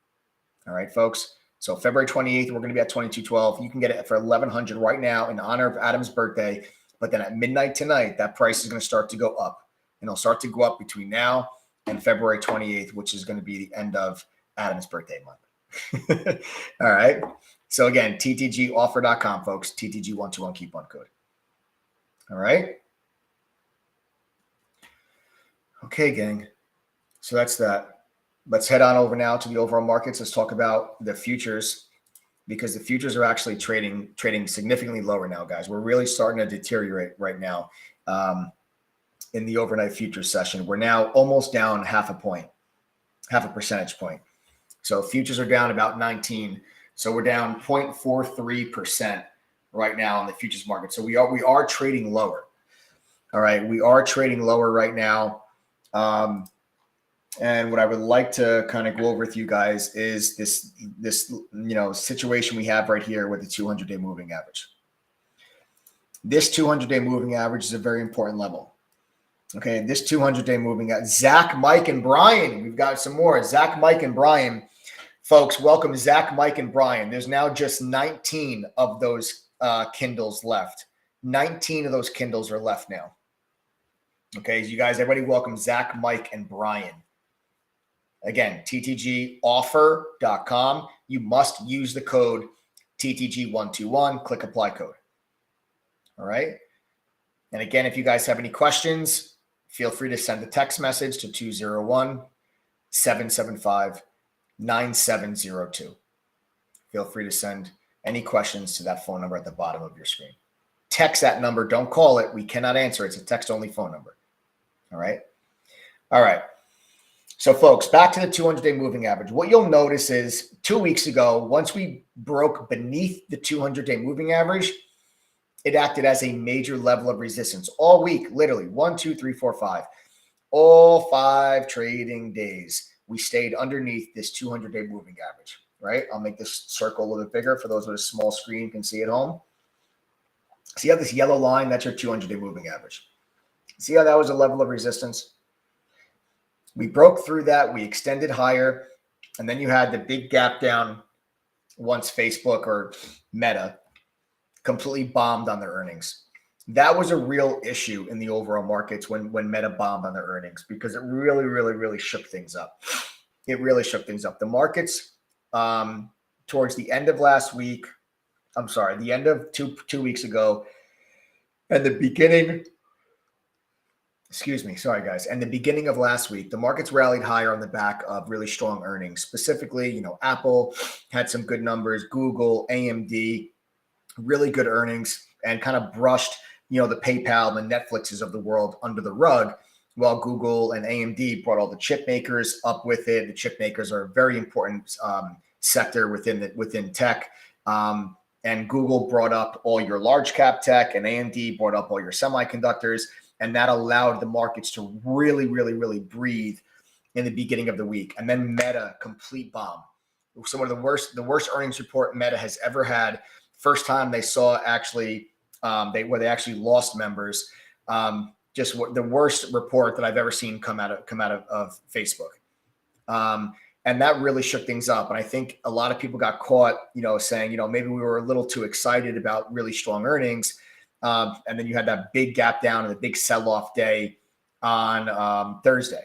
All right, folks. So February 28th, we're going to be at $22.12. You can get it for $1,100 right now in honor of Adam's birthday. But then at midnight tonight, that price is going to start to go up. And it'll start to go up between now and February 28th, which is going to be the end of Adam's birthday month. All right. So again, ttgoffer.com, folks. TTG121 coupon code. All right. Okay, gang. So that's that. Let's head on over now to the overall markets. Let's talk about the futures, because the futures are actually trading significantly lower now, guys. We're really starting to deteriorate right now in the overnight futures session. We're now almost down half a percentage point. So futures are down about 19. So we're down 0.43% right now in the futures market. So we are trading lower. All right, we are trading lower right now. And what I would like to kind of go over with you guys is this situation we have right here with the 200-day moving average. This 200-day moving average is a very important level. Okay, this 200-day moving average. Zach, Mike, and Brian. We've got some more. Zach, Mike, and Brian. Folks, welcome Zach, Mike, and Brian. There's now just 19 of those Kindles left. 19 of those Kindles are left now. Okay, you guys, everybody welcome Zach, Mike, and Brian. Again, ttgoffer.com. You must use the code TTG121. Click apply code. All right. And again, if you guys have any questions, feel free to send a text message to 201-775-9702. Feel free to send any questions to that phone number at the bottom of your screen. Text that number. Don't call it. We cannot answer. It's a text-only phone number. All right. All right. So, folks, back to the 200-day moving average. What you'll notice is 2 weeks ago, once we broke beneath the 200-day moving average, it acted as a major level of resistance all week, literally 1, 2, 3, 4, 5. All 5 trading days, we stayed underneath this 200-day moving average, right? I'll make this circle a little bit bigger for those with a small screen can see at home. See how this yellow line, that's your 200-day moving average. See how that was a level of resistance? We broke through that. We extended higher. And then you had the big gap down once Facebook or Meta completely bombed on their earnings. That was a real issue in the overall markets when Meta bombed on their earnings, because it really, really, really shook things up. it really shook things up. The markets towards the end of last week, the end of two weeks ago, and the beginning, and the beginning of last week, the markets rallied higher on the back of really strong earnings. Specifically, Apple had some good numbers, Google, AMD, really good earnings, and kind of brushed, the PayPal, the Netflixes of the world under the rug, while Google and AMD brought all the chip makers up with it. The chip makers are a very important sector within tech. And Google brought up all your large cap tech, and AMD brought up all your semiconductors. And that allowed the markets to really, really, really breathe in the beginning of the week. And then Meta, complete bomb. So one of the worst earnings report Meta has ever had. First time they saw where they actually lost members. Just the worst report that I've ever seen come out of Facebook. And that really shook things up. And I think a lot of people got caught, saying, maybe we were a little too excited about really strong earnings. And then you had that big gap down and the big sell-off day on Thursday.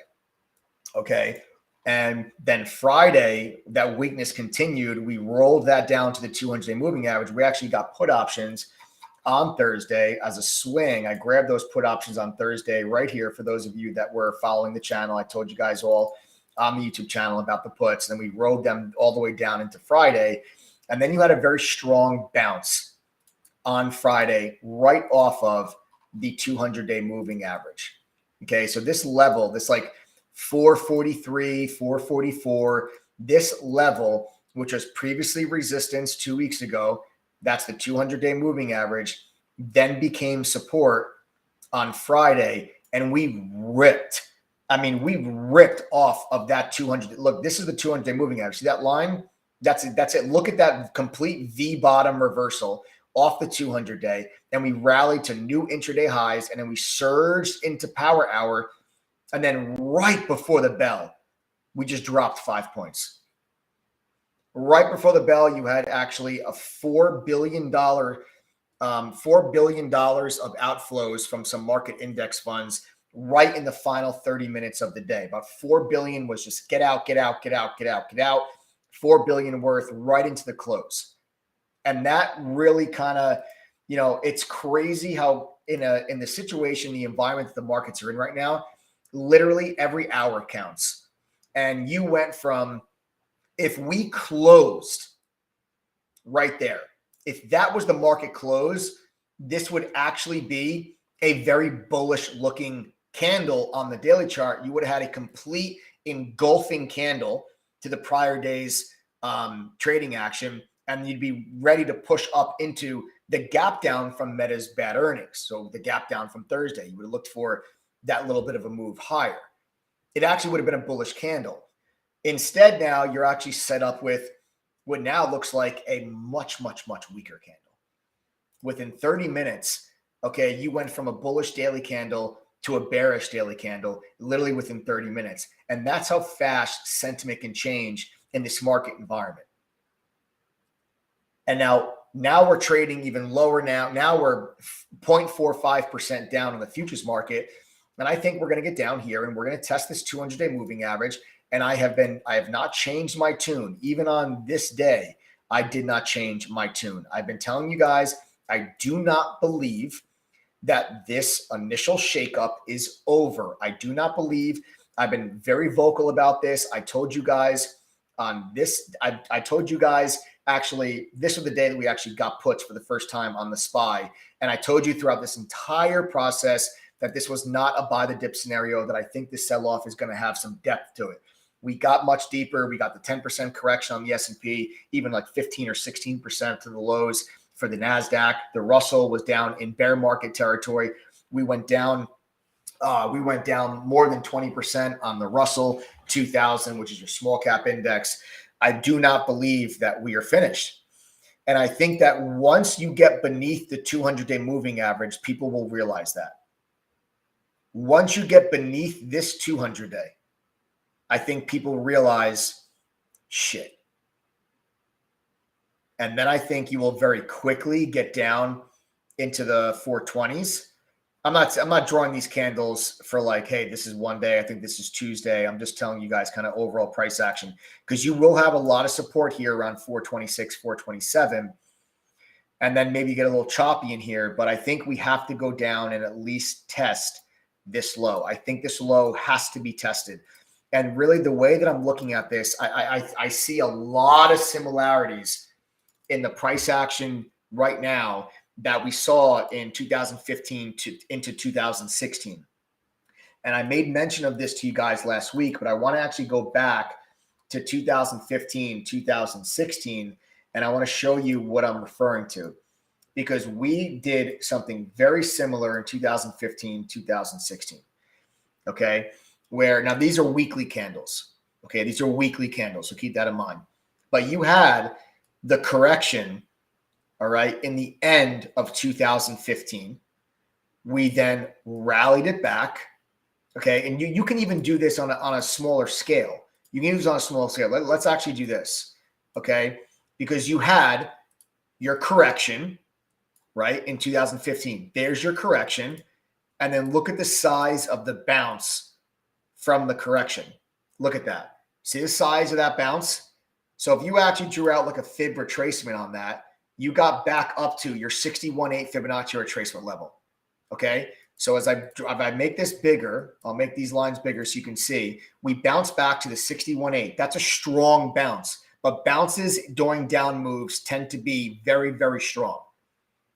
Okay. And then Friday, that weakness continued. We rolled that down to the 200-day moving average. We actually got put options on Thursday as a swing. I grabbed those put options on Thursday right here for those of you that were following the channel. I told you guys all on the YouTube channel about the puts, and then we rode them all the way down into Friday. And then you had a very strong bounce on Friday right off of the 200-day moving average. Okay, so this level, this like 443, 444, this level, which was previously resistance 2 weeks ago, that's the 200-day moving average, then became support on Friday, and we ripped off of that 200. Look, this is the 200-day moving average. See that line? That's it. Look at that complete V bottom reversal off the 200-day, and we rallied to new intraday highs, and then we surged into power hour, and then right before the bell, we just dropped 5 points. Right before the bell, you had actually a $4 billion of outflows from some market index funds right in the final 30 minutes of the day. About $4 billion was just get out, get out, get out, get out, get out. $4 billion worth right into the close. And that really kind of, it's crazy how in the situation, the environment that the markets are in right now, literally every hour counts. And you went from, if we closed right there, if that was the market close, this would actually be a very bullish looking candle on the daily chart. You would have had a complete engulfing candle to the prior day's trading action, and you'd be ready to push up into the gap down from Meta's bad earnings. So the gap down from Thursday, you would have looked for that little bit of a move higher. It actually would have been a bullish candle. Instead, now you're actually set up with what now looks like a much, much, much weaker candle. Within 30 minutes, okay, you went from a bullish daily candle to a bearish daily candle, literally within 30 minutes. And that's how fast sentiment can change in this market environment. And now we're trading even lower now. Now we're 0.45% down on the futures market. And I think we're going to get down here and we're going to test this 200-day moving average. And I have not changed my tune. Even on this day, I did not change my tune. I've been telling you guys, I do not believe that this initial shakeup is over. I do not believe. I've been very vocal about this. I told you guys on this. I told you guys, actually, this was the day that we actually got puts for the first time on the SPY. And I told you throughout this entire process that this was not a buy the dip scenario, that I think the sell-off is going to have some depth to it. We got much deeper. We got the 10% correction on the S&P, even like 15 or 16% to the lows for the NASDAQ. The Russell was down in bear market territory. We went down more than 20% on the Russell 2000, which is your small cap index. I do not believe that we are finished. And I think that once you get beneath the 200-day moving average, people will realize that. Once you get beneath this 200-day, I think people realize, shit. And then I think you will very quickly get down into the 420s. I'm not drawing these candles for like, hey, this is one day. I think this is Tuesday. I'm just telling you guys kind of overall price action, because you will have a lot of support here around 426, 427. And then maybe get a little choppy in here. But I think we have to go down and at least test this low. I think this low has to be tested. And really the way that I'm looking at this, I see a lot of similarities in the price action right now that we saw in 2015 into 2016. And I made mention of this to you guys last week, but I want to actually go back to 2015, 2016, and I want to show you what I'm referring to, because we did something very similar in 2015, 2016. Okay. Where now these are weekly candles. Okay. These are weekly candles. So keep that in mind. But you had the correction, all right, in the end of 2015. We then rallied it back. Okay. And you can even do this on a smaller scale. You can use it on a small scale. Let's actually do this. Okay. Because you had your correction, right, in 2015. There's your correction. And then look at the size of the bounce from the correction. Look at that. See the size of that bounce? So if you actually drew out like a fib retracement on that, you got back up to your 61.8 Fibonacci retracement level. Okay. So as if I make this bigger, I'll make these lines bigger so you can see, we bounce back to the 61.8. That's a strong bounce, but bounces during down moves tend to be very, very strong.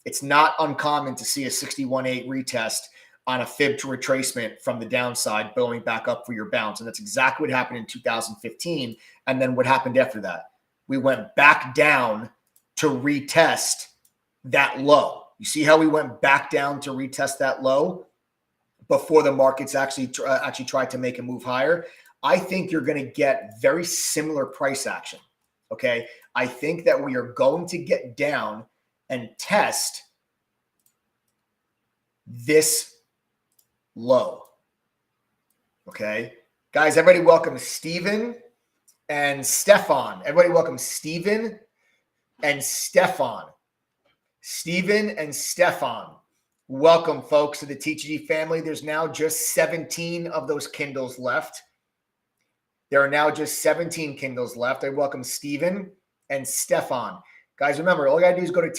It's not uncommon to see a 61.8 retest on a fib to retracement from the downside going back up for your bounce. And that's exactly what happened in 2015. And then what happened after that? We went back down to retest that low. You see how we went back down to retest that low before the markets actually tried to make a move higher? I think you're going to get very similar price action. Okay. I think that we are going to get down and test this low. Okay. Guys, everybody welcome Steven and Stefan. Everybody welcome Steven and Stefan. Steven and Stefan. Welcome, folks, to the TGG family. There's now just 17 of those Kindles left. There are now just 17 Kindles left. I welcome Steven and Stefan. Guys, remember, all you got to do is go to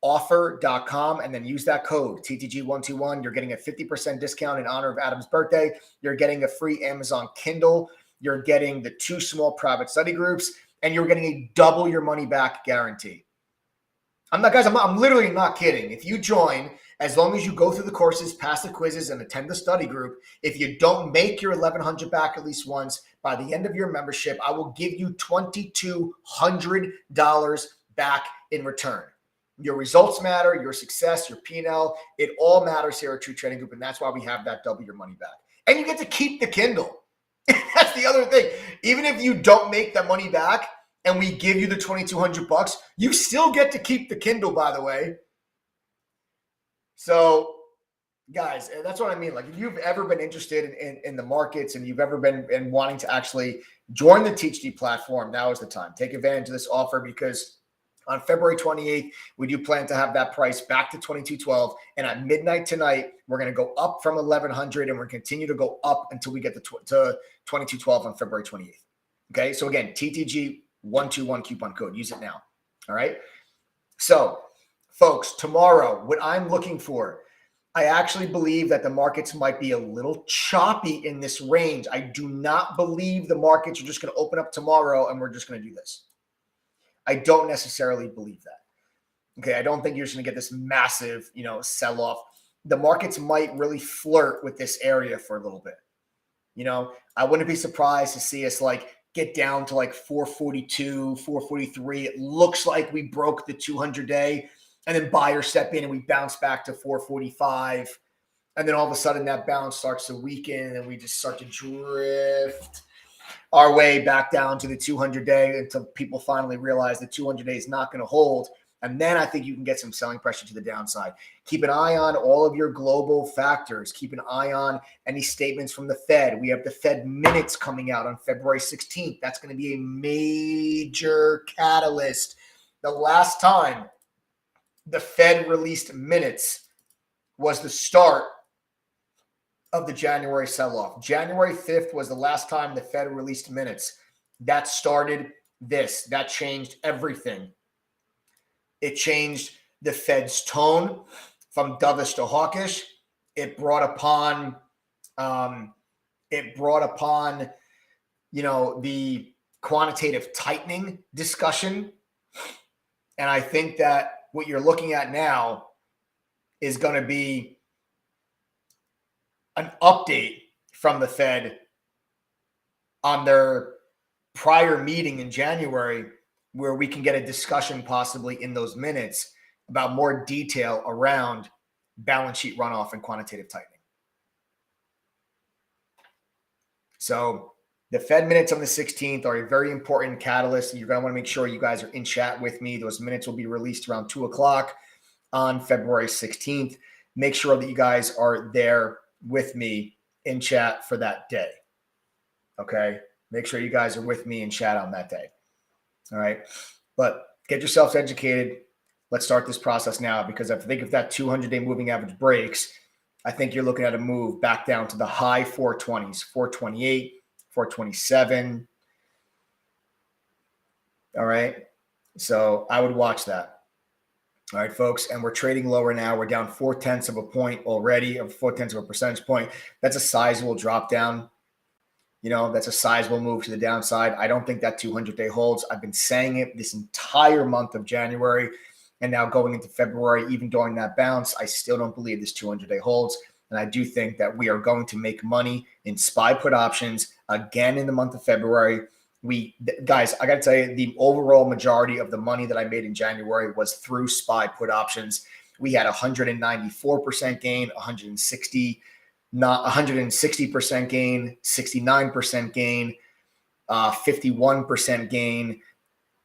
ttgoffer.com and then use that code, TTG121. You're getting a 50% discount in honor of Adam's birthday. You're getting a free Amazon Kindle. You're getting the 2 small private study groups, and you're getting a double your money back guarantee. I'm literally not kidding. If you join, as long as you go through the courses, pass the quizzes, and attend the study group, if you don't make your $1,100 back at least once, by the end of your membership, I will give you $2,200 back in return. Your results matter, your success, your P&L, it all matters here at True Trading Group, and that's why we have that double your money back. And you get to keep the Kindle. That's the other thing. Even if you don't make that money back, and we give you the $2,200, you still get to keep the Kindle, by the way. So, guys, that's what I mean. Like, if you've ever been interested in the markets and you've ever been wanting to actually join the TGG platform, now is the time. Take advantage of this offer, because on February 28th, we do plan to have that price back to $2,212. And at midnight tonight, we're going to go up from $1,100, and we're going to continue to go up until we get to $2,212 on February 28th. Okay, so again, TTG121 coupon code. Use it now. All right. So, folks, tomorrow, what I'm looking for, I actually believe that the markets might be a little choppy in this range. I do not believe the markets are just going to open up tomorrow and we're just going to do this. I don't necessarily believe that. Okay. I don't think you're just going to get this massive, sell off. The markets might really flirt with this area for a little bit. I wouldn't be surprised to see us get down to 442, 443. It looks like we broke the 200-day, and then buyers step in and we bounce back to 445. And then all of a sudden that bounce starts to weaken and we just start to drift our way back down to the 200-day until people finally realize the 200-day is not going to hold. And then I think you can get some selling pressure to the downside. Keep an eye on all of your global factors. Keep an eye on any statements from the Fed. We have the Fed minutes coming out on February 16th. That's going to be a major catalyst. The last time the Fed released minutes was the start of the January sell-off. January 5th was the last time the Fed released minutes. That started this. That changed everything. It changed the Fed's tone from dovish to hawkish. It brought upon, the quantitative tightening discussion. And I think that what you're looking at now is going to be an update from the Fed on their prior meeting in January, where we can get a discussion possibly in those minutes about more detail around balance sheet runoff and quantitative tightening. So the Fed minutes on the 16th are a very important catalyst. You're going to want to make sure you guys are in chat with me. Those minutes will be released around 2 o'clock on February 16th. Make sure that you guys are there with me in chat for that day. Okay? Make sure you guys are with me in chat on that day. All right? But get yourselves educated. Let's start this process now, because I think if that 200-day moving average breaks, I think you're looking at a move back down to the high 420s, 428, 427. All right. So I would watch that. All right, folks. And we're trading lower now. We're down 0.4 of a point already, of 0.4 of a percentage point. That's a sizable drop down. That's a sizable move to the downside. I don't think that 200-day holds. I've been saying it this entire month of January, and now going into February, even during that bounce, I still don't believe this 200-day holds. And I do think that we are going to make money in SPY put options again in the month of February. Guys, I got to tell you, the overall majority of the money that I made in January was through SPY put options. We had 194% gain, 160% gain, 69% gain, 51% gain,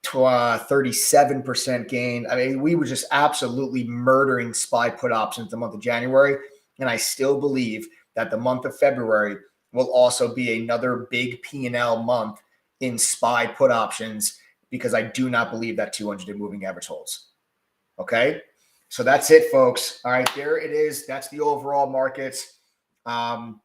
37% gain. I mean, we were just absolutely murdering SPY put options the month of January. And I still believe that the month of February will also be another big P&L month in SPY put options, because I do not believe that 200-day moving average holds. Okay? So that's it, folks. All right, there it is. That's the overall markets. I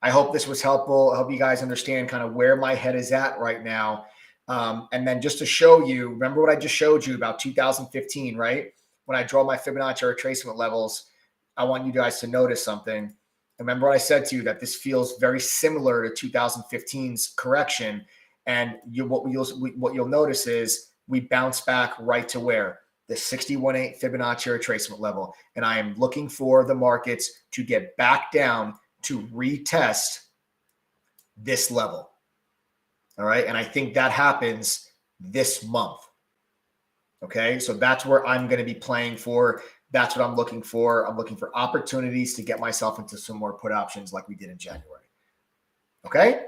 hope this was helpful. I hope you guys understand kind of where my head is at right now. And then just to show you, remember what I just showed you about 2015, right? When I draw my Fibonacci retracement levels, I want you guys to notice something. Remember what I said to you, that this feels very similar to 2015's correction. And what you'll notice is we bounce back right to where? The 61.8 Fibonacci retracement level. And I am looking for the markets to get back down to retest this level. All right. And I think that happens this month. Okay. So that's where I'm going to be playing for. That's what I'm looking for. I'm looking for opportunities to get myself into some more put options like we did in January. Okay.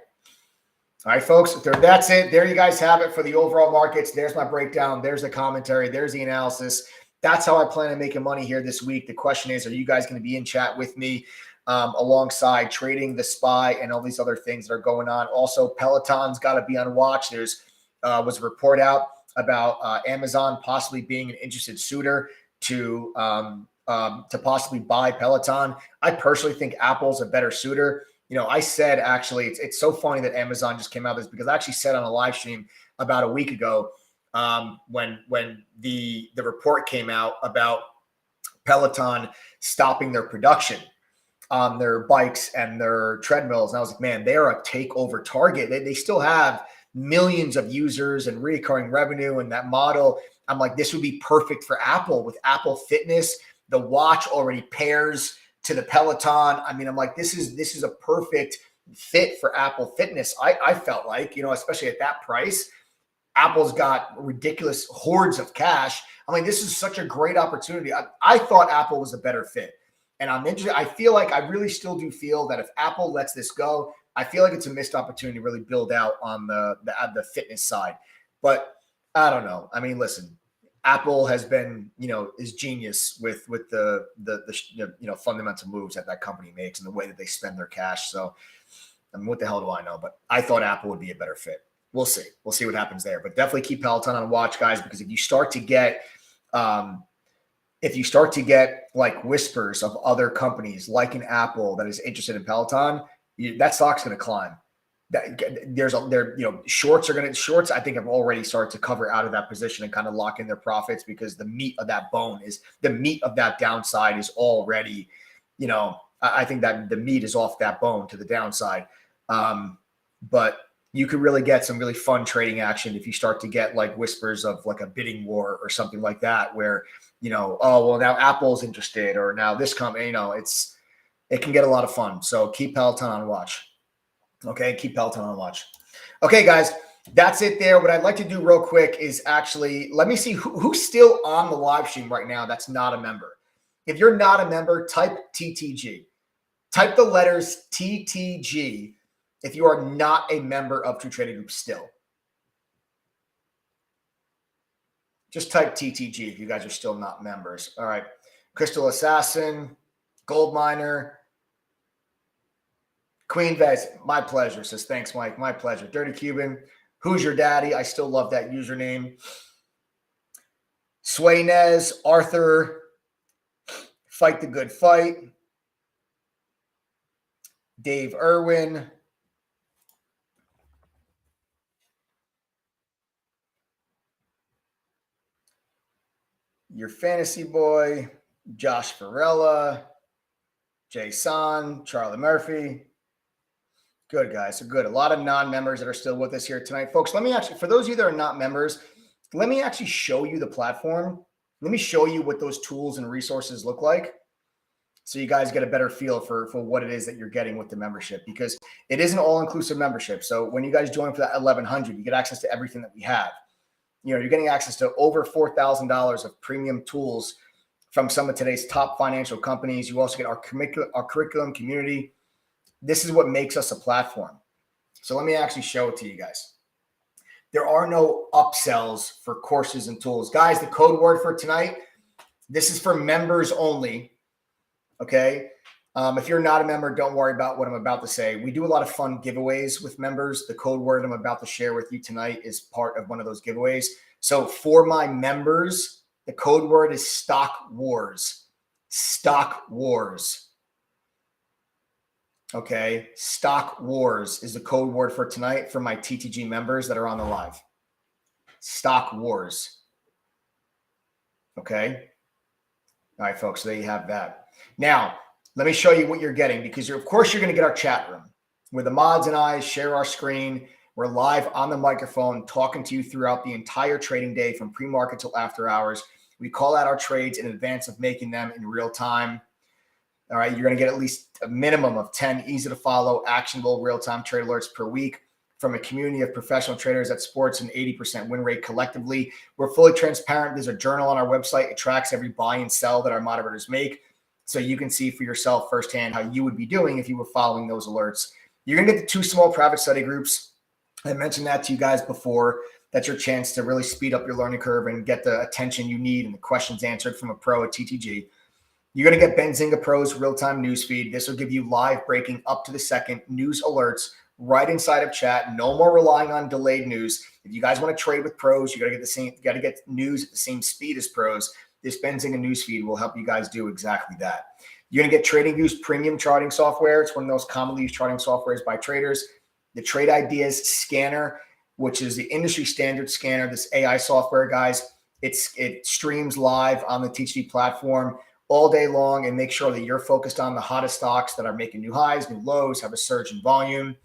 All right, folks. That's it. There you guys have it for the overall markets. There's my breakdown. There's the commentary. There's the analysis. That's how I plan on making money here this week. The question is, are you guys going to be in chat with me alongside trading the SPY and all these other things that are going on? Also, Peloton's got to be on watch. There's was a report out about Amazon possibly being an interested suitor to possibly buy Peloton. I personally think Apple's a better suitor. I said, actually, it's so funny that Amazon just came out with this, because I actually said on a live stream about a week ago when the report came out about Peloton stopping their production on their bikes and their treadmills. And I was like, man, they're a takeover target. They still have millions of users and recurring revenue and that model. I'm like, this would be perfect for Apple with Apple Fitness. The watch already pairs to the Peloton. I mean, I'm like, this is a perfect fit for Apple Fitness. I felt like, especially at that price, Apple's got ridiculous hordes of cash. I'm like, this is such a great opportunity. I thought Apple was a better fit. And I'm interested. I feel like I really still do feel that if Apple lets this go, I feel like it's a missed opportunity to really build out on the fitness side. But I don't know. I mean, listen, Apple has been, is genius with the fundamental moves that company makes and the way that they spend their cash. So, I mean, what the hell do I know? But I thought Apple would be a better fit. We'll see. We'll see what happens there. But definitely keep Peloton on watch, guys, because if you start to get if you start to get like whispers of other companies like an Apple that is interested in Peloton, that stock's going to climb. Shorts I think have already started to cover out of that position and kind of lock in their profits, because the meat of that downside is already, I think that the meat is off that bone to the downside. But you could really get some really fun trading action if you start to get like whispers of like a bidding war or something like that, where, oh, well, now Apple's interested, or now this company, it can get a lot of fun. So keep Peloton on watch. Okay, keep Peloton on watch. Okay, guys, that's it there. What I'd like to do real quick is actually, let me see who's still on the live stream right now that's not a member. If you're not a member, type TTG. Type the letters TTG if you are not a member of True Trading Group still. Just type TTG if you guys are still not members. All right. Crystal Assassin, Gold Miner, Queen Vez, my pleasure, says, thanks, Mike. My pleasure. Dirty Cuban, who's your daddy? I still love that username. Swaynez, Arthur, Fight the Good Fight. Dave Irwin. Your Fantasy Boy, Josh Varela, Jason, Charlie Murphy. Good, guys. So good. A lot of non-members that are still with us here tonight. Folks, let me actually, for those of you that are not members, let me actually show you the platform. Let me show you what those tools and resources look like, so you guys get a better feel for what it is that you're getting with the membership, because it is an all-inclusive membership. So when you guys join for that 1,100, you get access to everything that we have. You're getting access to over $4,000 of premium tools from some of today's top financial companies. You also get our curriculum community. This is what makes us a platform. So let me actually show it to you guys. There are no upsells for courses and tools. Guys, the code word for tonight, this is for members only. Okay. If you're not a member, don't worry about what I'm about to say. We do a lot of fun giveaways with members. The code word I'm about to share with you tonight is part of one of those giveaways. So for my members, the code word is Stock Wars. Stock Wars. Okay. Stock Wars is the code word for tonight for my TTG members that are on the live. Stock Wars. Okay. All right, folks. So there you have that. Now, let me show you what you're getting, because of course you're going to get our chat room where the mods and I share our screen. We're live on the microphone talking to you throughout the entire trading day from pre-market till after hours. We call out our trades in advance of making them in real time. All right. You're going to get at least a minimum of 10 easy to follow, actionable real-time trade alerts per week from a community of professional traders that sports an 80% win rate collectively. We're fully transparent. There's a journal on our website. It tracks every buy and sell that our moderators make, so you can see for yourself firsthand how you would be doing if you were following those alerts. You're going to get the 2 small private study groups. I mentioned that to you guys before. That's your chance to really speed up your learning curve and get the attention you need and the questions answered from a pro at TTG. You're going to get Benzinga Pro's real-time news feed. This will give you live breaking up to the second news alerts right inside of chat. No more relying on delayed news. If you guys want to trade with pros, you got to get news at the same speed as pros. This Benzinga newsfeed will help you guys do exactly that. You're going to get TradingView's premium charting software. It's one of the most commonly used charting softwares by traders. The Trade Ideas Scanner, which is the industry standard scanner, this AI software, guys. It streams live on the TTG platform all day long and make sure that you're focused on the hottest stocks that are making new highs, new lows, have a surge in volume.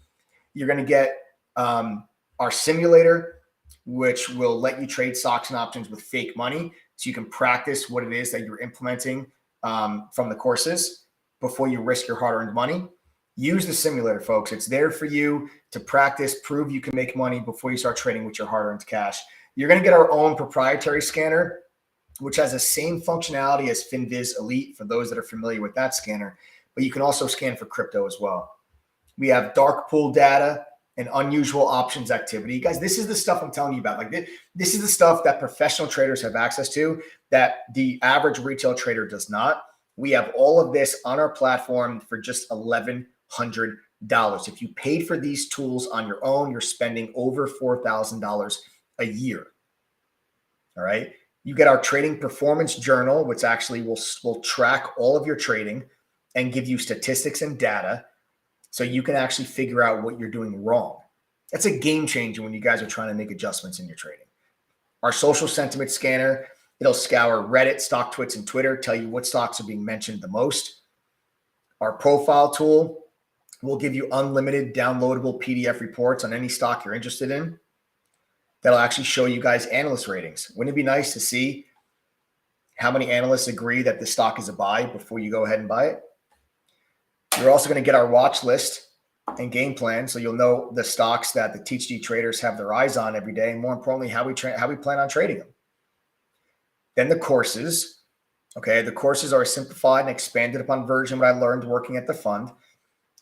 You're going to get our simulator, which will let you trade stocks and options with fake money, so you can practice what it is that you're implementing from the courses before you risk your hard-earned money. Use the simulator, folks. It's there for you to practice, prove you can make money before you start trading with your hard-earned cash. You're going to get our own proprietary scanner, which has the same functionality as FinViz Elite for those that are familiar with that scanner, but you can also scan for crypto as well. We have dark pool data and unusual options activity. Guys, this is the stuff I'm telling you about. Like this is the stuff that professional traders have access to that the average retail trader does not. We have all of this on our platform for just $1,100. If you paid for these tools on your own, you're spending over $4,000 a year. All right. You get our trading performance journal, which actually will track all of your trading and give you statistics and data so you can actually figure out what you're doing wrong. That's a game changer when you guys are trying to make adjustments in your trading. Our social sentiment scanner, it'll scour Reddit, StockTwits, and Twitter, tell you what stocks are being mentioned the most. Our profile tool will give you unlimited downloadable PDF reports on any stock you're interested in. That'll actually show you guys analyst ratings. Wouldn't it be nice to see how many analysts agree that the stock is a buy before you go ahead and buy it? You're also going to get our watch list and game plan, so you'll know the stocks that the TTG traders have their eyes on every day, and more importantly, how we plan on trading them. Then the courses. Okay, the courses are a simplified and expanded upon version of what I learned working at the fund.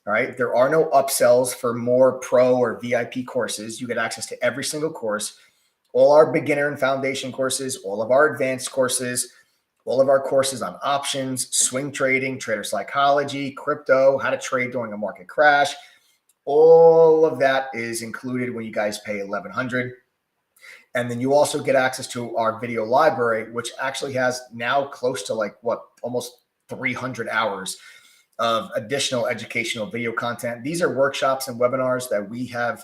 All right, there are no upsells for more pro or VIP courses. You get access to every single course, all our beginner and foundation courses, all of our advanced courses, all of our courses on options, swing trading, trader psychology, crypto, how to trade during a market crash. All of that is included when you guys pay $1,100. And then you also get access to our video library, which actually has now close to almost 300 hours of additional educational video content. These are workshops and webinars that we have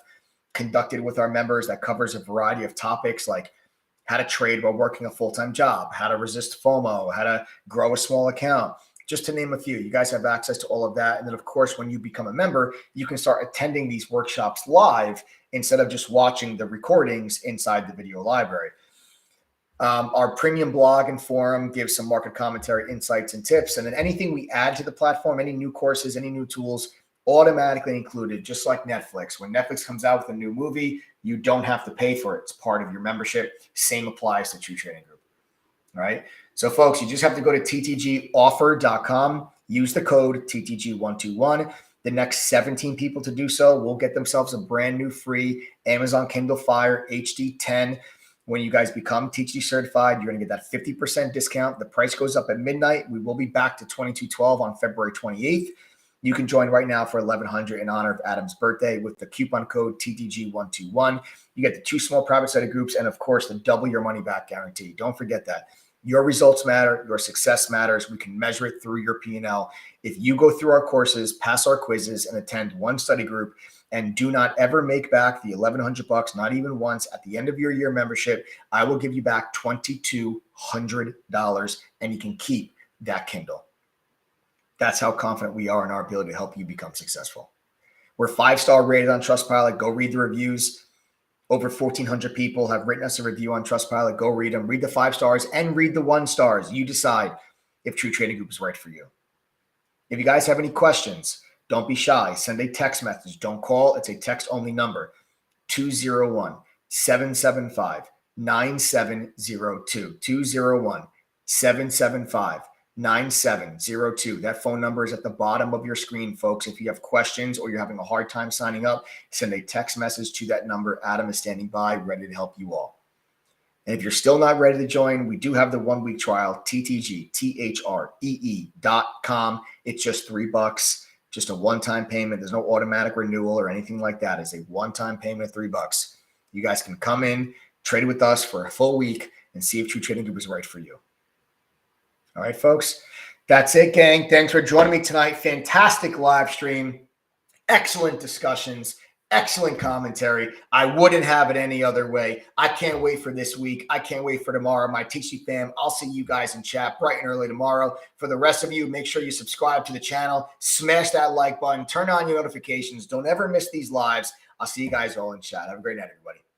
conducted with our members that covers a variety of topics like how to trade while working a full-time job, how to resist FOMO, how to grow a small account, just to name a few. You guys have access to all of that. And then, of course, when you become a member, you can start attending these workshops live instead of just watching the recordings inside the video library. Our premium blog and forum gives some market commentary, insights, and tips. And then anything we add to the platform, any new courses, any new tools, automatically included, just like Netflix. When Netflix comes out with a new movie, you don't have to pay for it. It's part of your membership. Same applies to True Trading Group. All right. So, folks, you just have to go to ttgoffer.com, use the code TTG121. The next 17 people to do so will get themselves a brand new free Amazon Kindle Fire HD 10. When you guys become TTG certified, you're going to get that 50% discount. The price goes up at midnight. We will be back to $22.12 on February 28th. You can join right now for $1,100 in honor of Adam's birthday with the coupon code TTG121. You get the 2 small private study groups and, of course, the double your money back guarantee. Don't forget that. Your results matter. Your success matters. We can measure it through your P&L. If you go through our courses, pass our quizzes, and attend one study group, and do not ever make back the $1,100, not even once, at the end of your year membership, I will give you back $2,200, and you can keep that Kindle. That's how confident we are in our ability to help you become successful. We're 5-star rated on Trustpilot. Go read the reviews. Over 1,400 people have written us a review on Trustpilot. Go read them. Read the 5 stars and read the 1 stars. You decide if True Trading Group is right for you. If you guys have any questions, don't be shy. Send a text message. Don't call. It's a text-only number, 201-775-9702. 201-775-9702. That phone number is at the bottom of your screen, folks. If you have questions or you're having a hard time signing up, send a text message to that number. Adam is standing by, ready to help you all. And if you're still not ready to join, we do have the 1-week trial, TTGTHREE.com. It's just $3. Just a one-time payment. There's no automatic renewal or anything like that. It's a one-time payment of $3. You guys can come in, trade with us for a full week, and see if True Trading Group is right for you. All right, folks. That's it, gang. Thanks for joining me tonight. Fantastic live stream. Excellent discussions. Excellent commentary. I wouldn't have it any other way. I can't wait for this week. I can't wait for tomorrow. My TC fam, I'll see you guys in chat bright and early tomorrow. For the rest of you, make sure you subscribe to the channel. Smash that like button. Turn on your notifications. Don't ever miss these lives. I'll see you guys all in chat. Have a great night, everybody.